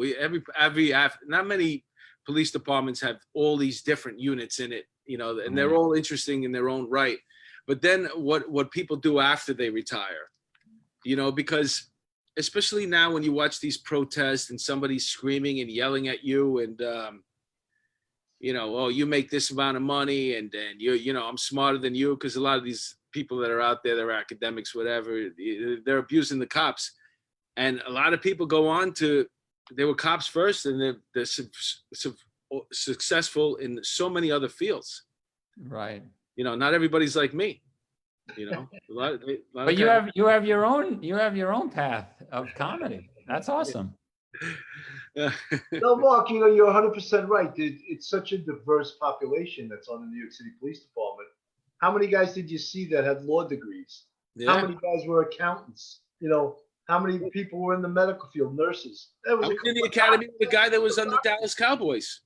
not many police departments have all these different units in it, you know, and they're all interesting in their own right. But then what people do after they retire, you know, because especially now when you watch these protests and somebody's screaming and yelling at you and, you know, oh, you make this amount of money and you know, I'm smarter than you, because a lot of these people that are out there, they're academics, whatever, they're abusing the cops. And a lot of people go on to, they were cops first, and they're successful in so many other fields. Right. You know, not everybody's like me. You know, But you have your own path of comedy. That's awesome. No, Mark, you know, you're 100% right. It's such a diverse population that's on the New York City Police Department. How many guys did you see that had law degrees? Yeah. How many guys were accountants? You know, how many people were in the medical field, nurses? I was in the academy with the guy that was on the Dallas Cowboys.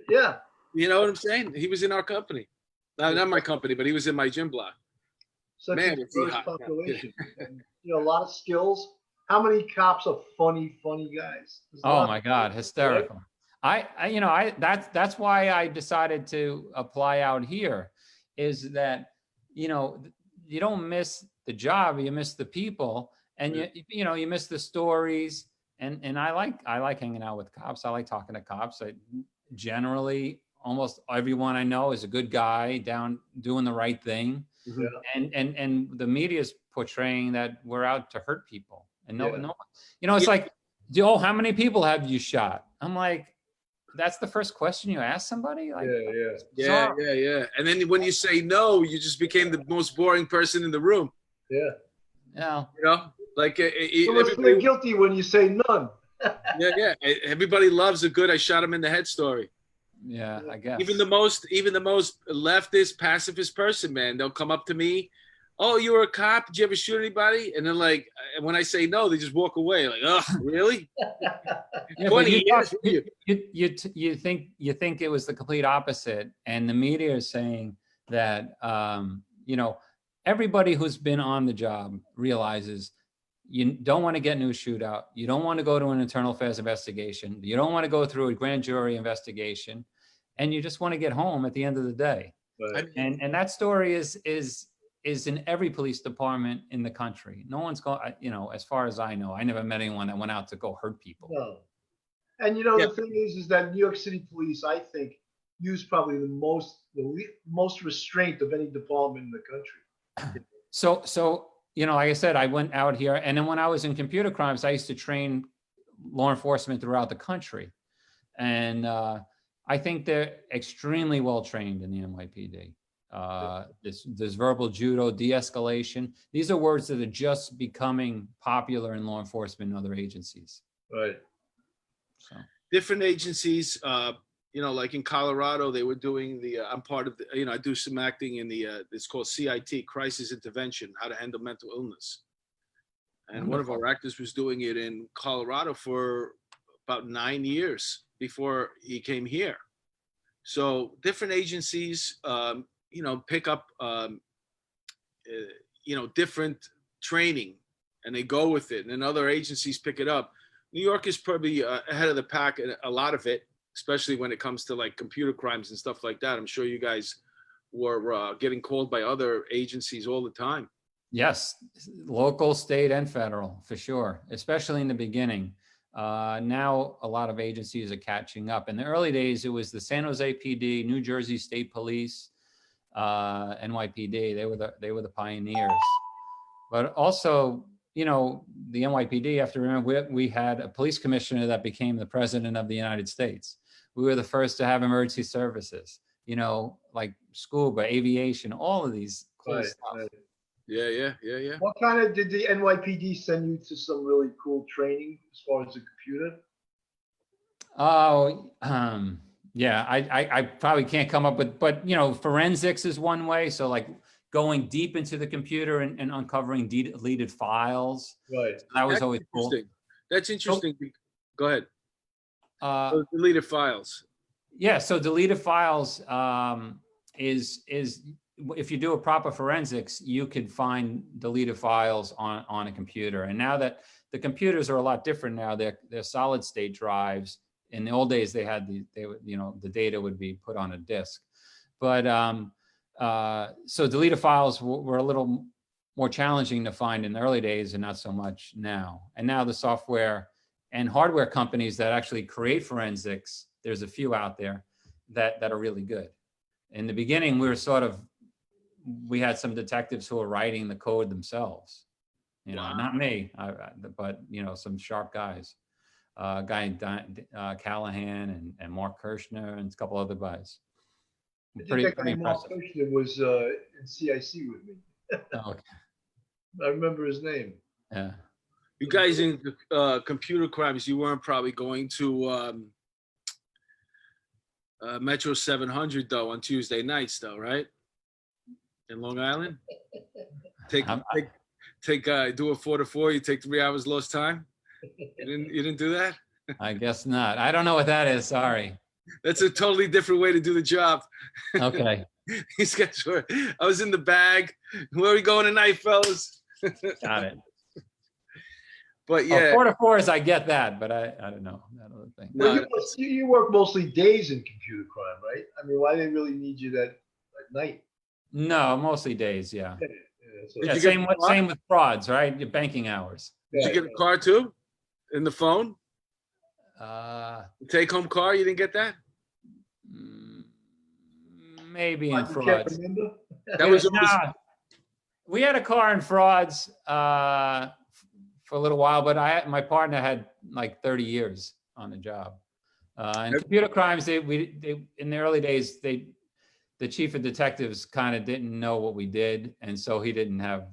Yeah. You know what I'm saying? He was in our company. Not my company, but he was in my gym block. Such Man, a was he diverse hot. population. And, you know, a lot of skills. How many cops are funny guys? There's a Oh lot my of- God, hysterical. That's why I decided to apply out here, is that, you know, you don't miss the job, you miss the people, and you miss the stories. And I like hanging out with cops. I like talking to cops. Generally, almost everyone I know is a good guy down doing the right thing. Yeah. And the media is portraying that we're out to hurt people. And no, you know, it's Yeah. like, oh, how many people have you shot? I'm like, that's the first question you ask somebody? Like, Yeah. And then when you say no, you just became the most boring person in the room. Yeah. Yeah. You know, like You must feel guilty when you say none. yeah. Everybody loves a good "I shot him in the head" story. Yeah, I guess. Even the most leftist, pacifist person, man, they'll come up to me. Oh, you were a cop? Did you ever shoot anybody? And then, like, when I say no, they just walk away. Like, oh, really? Yeah, 20 but years. you think it was the complete opposite, and the media is saying that you know, everybody who's been on the job realizes you don't want to get into a shootout, you don't want to go to an internal affairs investigation, you don't want to go through a grand jury investigation, and you just want to get home at the end of the day. Right. And that story is in every police department in the country. No one's going, you know, as far as I know, I never met anyone that went out to go hurt people. No. And you know, the thing is that New York City Police, I think, use probably the most restraint of any department in the country. So you know, like I said, I went out here, and then when I was in computer crimes, I used to train law enforcement throughout the country, and I think they're extremely well trained in the NYPD. This verbal judo, de-escalation. These are words that are just becoming popular in law enforcement and other agencies. Right. So Different agencies, you know, like in Colorado, they were doing I'm part of the, you know, I do some acting in it's called CIT, Crisis Intervention, how to handle mental illness. And one of our actors was doing it in Colorado for about 9 years before he came here. So different agencies, you know, pick up, you know, different training, and they go with it. And then other agencies pick it up. New York is probably ahead of the pack in a lot of it, especially when it comes to like computer crimes and stuff like that. I'm sure you guys were getting called by other agencies all the time. yes, local, state, and federal, for sure, especially in the beginning. Now a lot of agencies are catching up. In the early days, it was the San Jose PD, New Jersey State Police, NYPD. They were the pioneers. But also, you know, the NYPD, you have to remember, we had a police commissioner that became the president of the United States. We were the first to have emergency services, you know, like scuba, aviation, all of these cool stuff. Right. Yeah. What kind of did the NYPD send you to some really cool training as far as the computer? Oh, yeah, I probably can't come up with, but you know, forensics is one way. So like going deep into the computer and uncovering deleted files. Right. That was always cool. That's interesting. Go ahead. Deleted files. Yeah, so deleted files is if you do a proper forensics, you could find deleted files on a computer. And now that the computers are a lot different now, they're solid state drives. In the old days, they had the data would be put on a disk. But so deleted files were a little more challenging to find in the early days and not so much now. And now the software and hardware companies that actually create forensics, there's a few out there that are really good. In the beginning, we had some detectives who were writing the code themselves. Wow. Not me, but some sharp guys. Guy Callahan and Mark Kirshner and a couple other guys. Pretty impressive. Mark Kirshner was in CIC with me. Oh, okay. I remember his name. Yeah. You guys in computer crimes, you weren't probably going to Metro 700 though on Tuesday nights though, right? In Long Island? Do a 4 to 4. You take 3 hours lost time. You didn't do that? I guess not. I don't know what that is. Sorry. That's a totally different way to do the job. Okay. These guys were. I was in the bag. Where are we going tonight, fellas? Got it. But yeah, 4 to 4s, I get that, but I don't know that other thing. Well, you work mostly days in computer crime, right? I mean, why do they really need you that at night? No, mostly days. Yeah. So Yeah. Same with frauds, right? Your banking hours. did you get a car too? In the phone? Take home car? You didn't get that? Maybe in you can't frauds. remember? That was Nah, we had a car in frauds for a little while, but my partner had like 30 years on the job. And computer crimes, they in the early days, the chief of detectives kind of didn't know what we did, and so he didn't have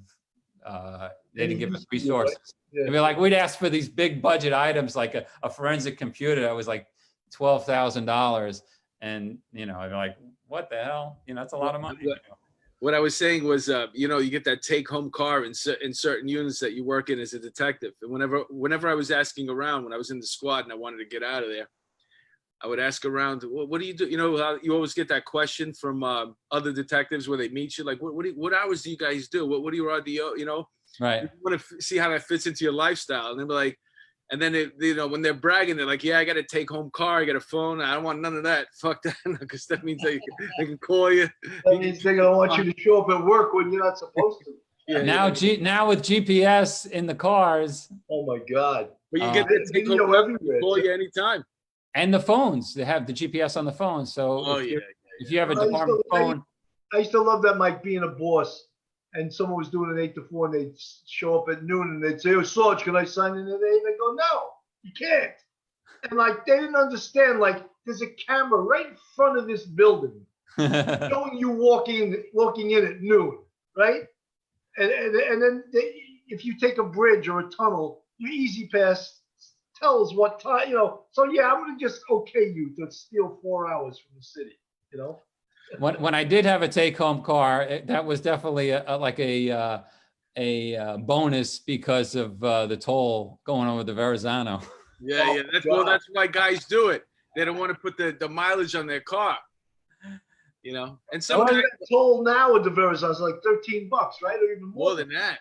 they didn't give us resources. Yeah. I mean, like we'd ask for these big budget items, like a forensic computer that was like $12,000, and I'd be like, what the hell? That's a lot of money. What I was saying was, you get that take-home car in certain units that you work in as a detective. And whenever I was asking around, when I was in the squad and I wanted to get out of there, I would ask around, what do you do? How you always get that question from other detectives where they meet you, like, what hours do you guys do? What are your RDO? Right. You want to see how that fits into your lifestyle. And they're like, and then when they're bragging, they're like, yeah, I got a take home car, I got a phone. I don't want none of that. Fuck that, because that means they can call you. That means they're gonna want you to show up at work when you're not supposed to. Yeah, now with GPS in the cars. Oh my God. But you get that take home car, they call you anytime. And the phones, they have the GPS on the phone. So if you have a department phone. I used to love that, Mike, being a boss, and someone was doing an 8 to 4, and they'd show up at noon, and they'd say, "Oh, Sarge, can I sign in today?" And they go, "No, you can't." And like they didn't understand. Like there's a camera right in front of this building, showing you walking in at noon, right? And then if you take a bridge or a tunnel, your Easy Pass tells what time, So yeah, I'm gonna just okay you to steal 4 hours from the city, When I did have a take-home car, that was definitely a bonus because of the toll going over the Verrazano. Yeah. That's why guys do it. They don't want to put the mileage on their car. And sometimes toll now at the Verrazano is like $13, right, or even more than that.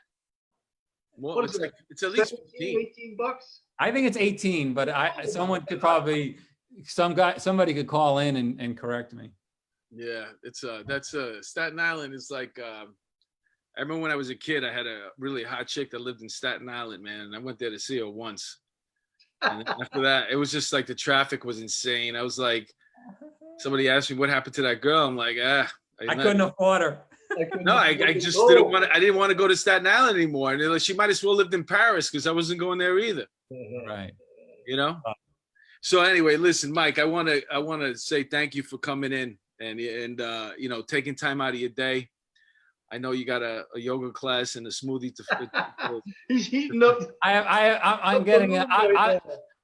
What is it? It's at least 18 bucks. I think it's 18, but somebody could call in and correct me. Yeah, that's Staten Island is like, I remember when I was a kid, I had a really hot chick that lived in Staten Island, man. And I went there to see her once. And after that, it was just like the traffic was insane. I was like, somebody asked me what happened to that girl. I'm like, I couldn't afford her. No, I just didn't want to. I didn't want to go to Staten Island anymore. And they're like, she might as well lived in Paris because I wasn't going there either. Right. So anyway, listen, Mike, I want to say thank you for coming in and taking time out of your day. I know you got a yoga class and a smoothie to. He's heating up. I'm getting an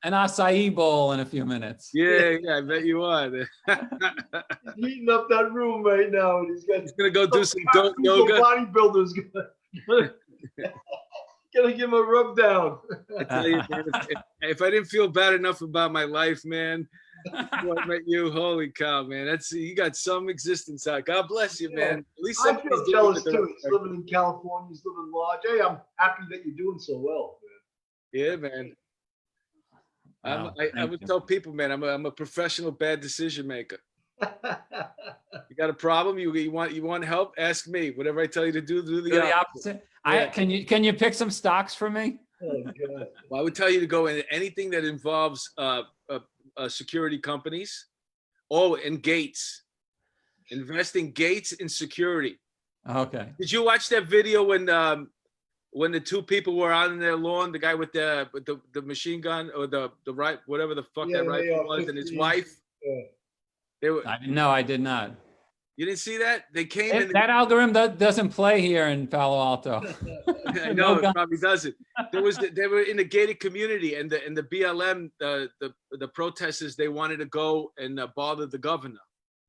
acai bowl in a few minutes. Yeah, I bet you are. He's heating up that room right now, and he's gonna go do some dope yoga. Bodybuilders gonna give him a rub down. I tell you, man, if I didn't feel bad enough about my life, man, Boy, I met you. Holy cow, man. You got some existence out. God bless you, man. At least I somebody's feel doing jealous it the too. right He's way. living in California. He's living large. Hey, I'm happy that you're doing so well, Yeah, man. Wow, I thank would you. tell people, man, I'm a professional bad decision maker. man. You got a problem? You want help? Ask me. Whatever I tell you to do Do the the opposite. opposite. Yeah. Can you pick some stocks for me? Oh God. Well, I would tell you to go in anything that involves security companies. Oh, and gates. Invest in gates and security. Okay. Did you watch that video when the two people were out in their lawn, the guy with the machine gun or the right whatever the fuck Yeah, that they rifle are was, and his 50s. wife? Yeah. They were. No, I did not. You didn't see that? They came in. That algorithm doesn't play here in Palo Alto. I No know it gun. probably doesn't. They were in a gated community, and the BLM, the protesters, they wanted to go and bother the governor,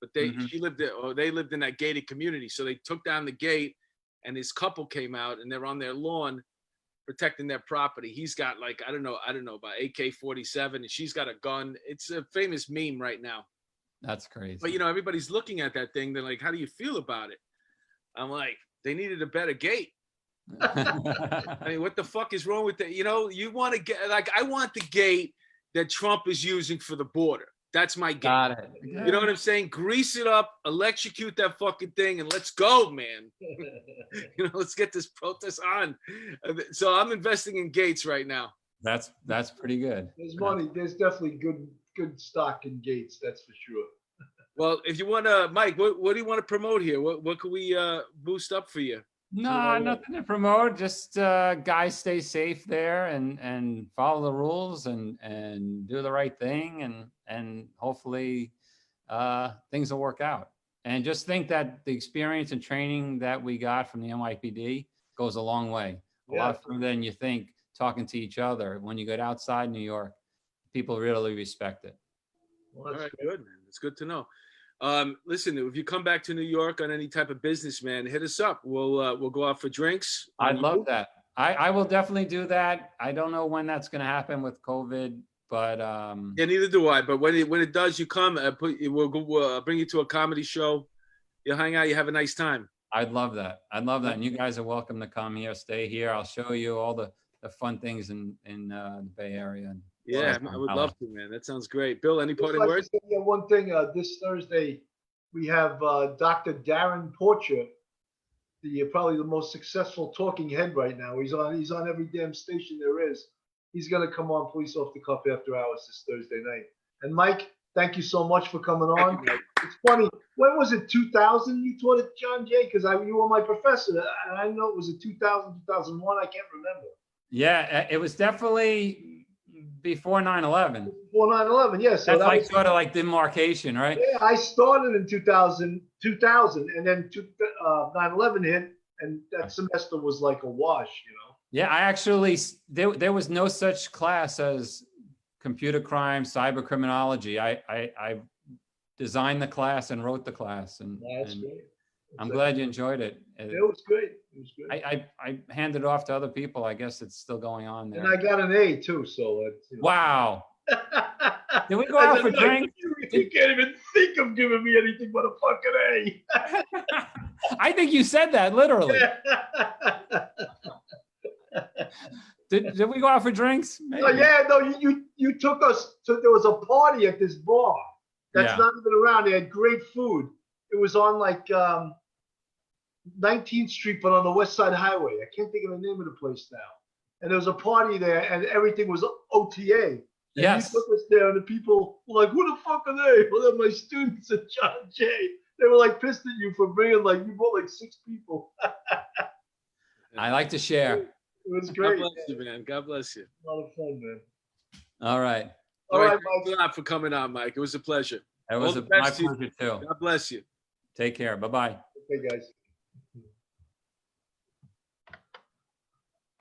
but she lived there, or they lived in that gated community, so they took down the gate, and this couple came out, and they're on their lawn, protecting their property. He's got like I don't know about AK-47, and she's got a gun. It's a famous meme right now. That's crazy. But everybody's looking at that thing. They're like, "How do you feel about it?" I'm like, "They needed a better gate." I mean, what the fuck is wrong with that? You want to get like I want the gate that Trump is using for the border. That's my gate. Got it. You know what I'm saying? Grease it up, electrocute that fucking thing, and let's go, man. Let's get this protest on. So I'm investing in gates right now. That's pretty good. There's money. There's definitely good stock in Gates. That's for sure. Well, if you want to, Mike, what do you want to promote here? What can we boost up for you? No, nothing to promote. Just guys, stay safe there and follow the rules and do the right thing and hopefully things will work out. And just think that the experience and training that we got from the NYPD goes a long way, a lot further than you think. Talking to each other when you get outside New York, people really respect it. Well, all right, good, man. It's good to know. Listen, if you come back to New York on any type of business, man, hit us up. We'll go out for drinks. I'd love that. I will definitely do that. I don't know when that's going to happen with COVID, but yeah, neither do I. But when it does, you come. We'll bring you to a comedy show. You'll hang out. You have a nice time. I'd love that. I'd love that. And you guys are welcome to come here, stay here. I'll show you all the fun things in the Bay Area. Yeah, I would love to, man. That sounds great. Bill, any parting words? One thing. This Thursday, we have Dr. Darren Porcher, probably the most successful talking head right now. He's on every damn station there is. He's gonna come on Police Off the Cuff after hours this Thursday night. And Mike, thank you so much for coming on. It's funny. When was it? 2000? You taught at John Jay because you were my professor. And I know it was 2000, 2001. I can't remember. Yeah, it was definitely before 9/11. Before 9/11, yes. That's like sort of like demarcation, right? Yeah, I started in 2000, and then 9/11 hit, and that semester was like a wash, Yeah, I actually, there was no such class as computer crime, cyber criminology. I designed the class and wrote the class, and That's great. I'm glad you enjoyed it. It was great. It was great. I handed it off to other people. I guess it's still going on there. And I got an A too, so it's, Wow. Did we go out for drinks? You can't even think of giving me anything but a fucking A. I think you said that literally. Did we go out for drinks? No, yeah, no, you took us to, there was a party at this bar that's not even around. They had great food. It was on like 19th Street, but on the West Side Highway. I can't think of the name of the place now. And there was a party there, and everything was OTA. And yes. You took us there, and the people were like, "Who the fuck are they?" Well, they're my students at John Jay. They were like pissed at you for bringing you brought like 6 people. I like to share. It was great. God bless you, man. God bless you. A lot of fun, man. All right. All right, thanks a lot for coming on, Mike. It was a pleasure. It was my pleasure too. God bless you. Take care. Bye-bye. Okay, guys.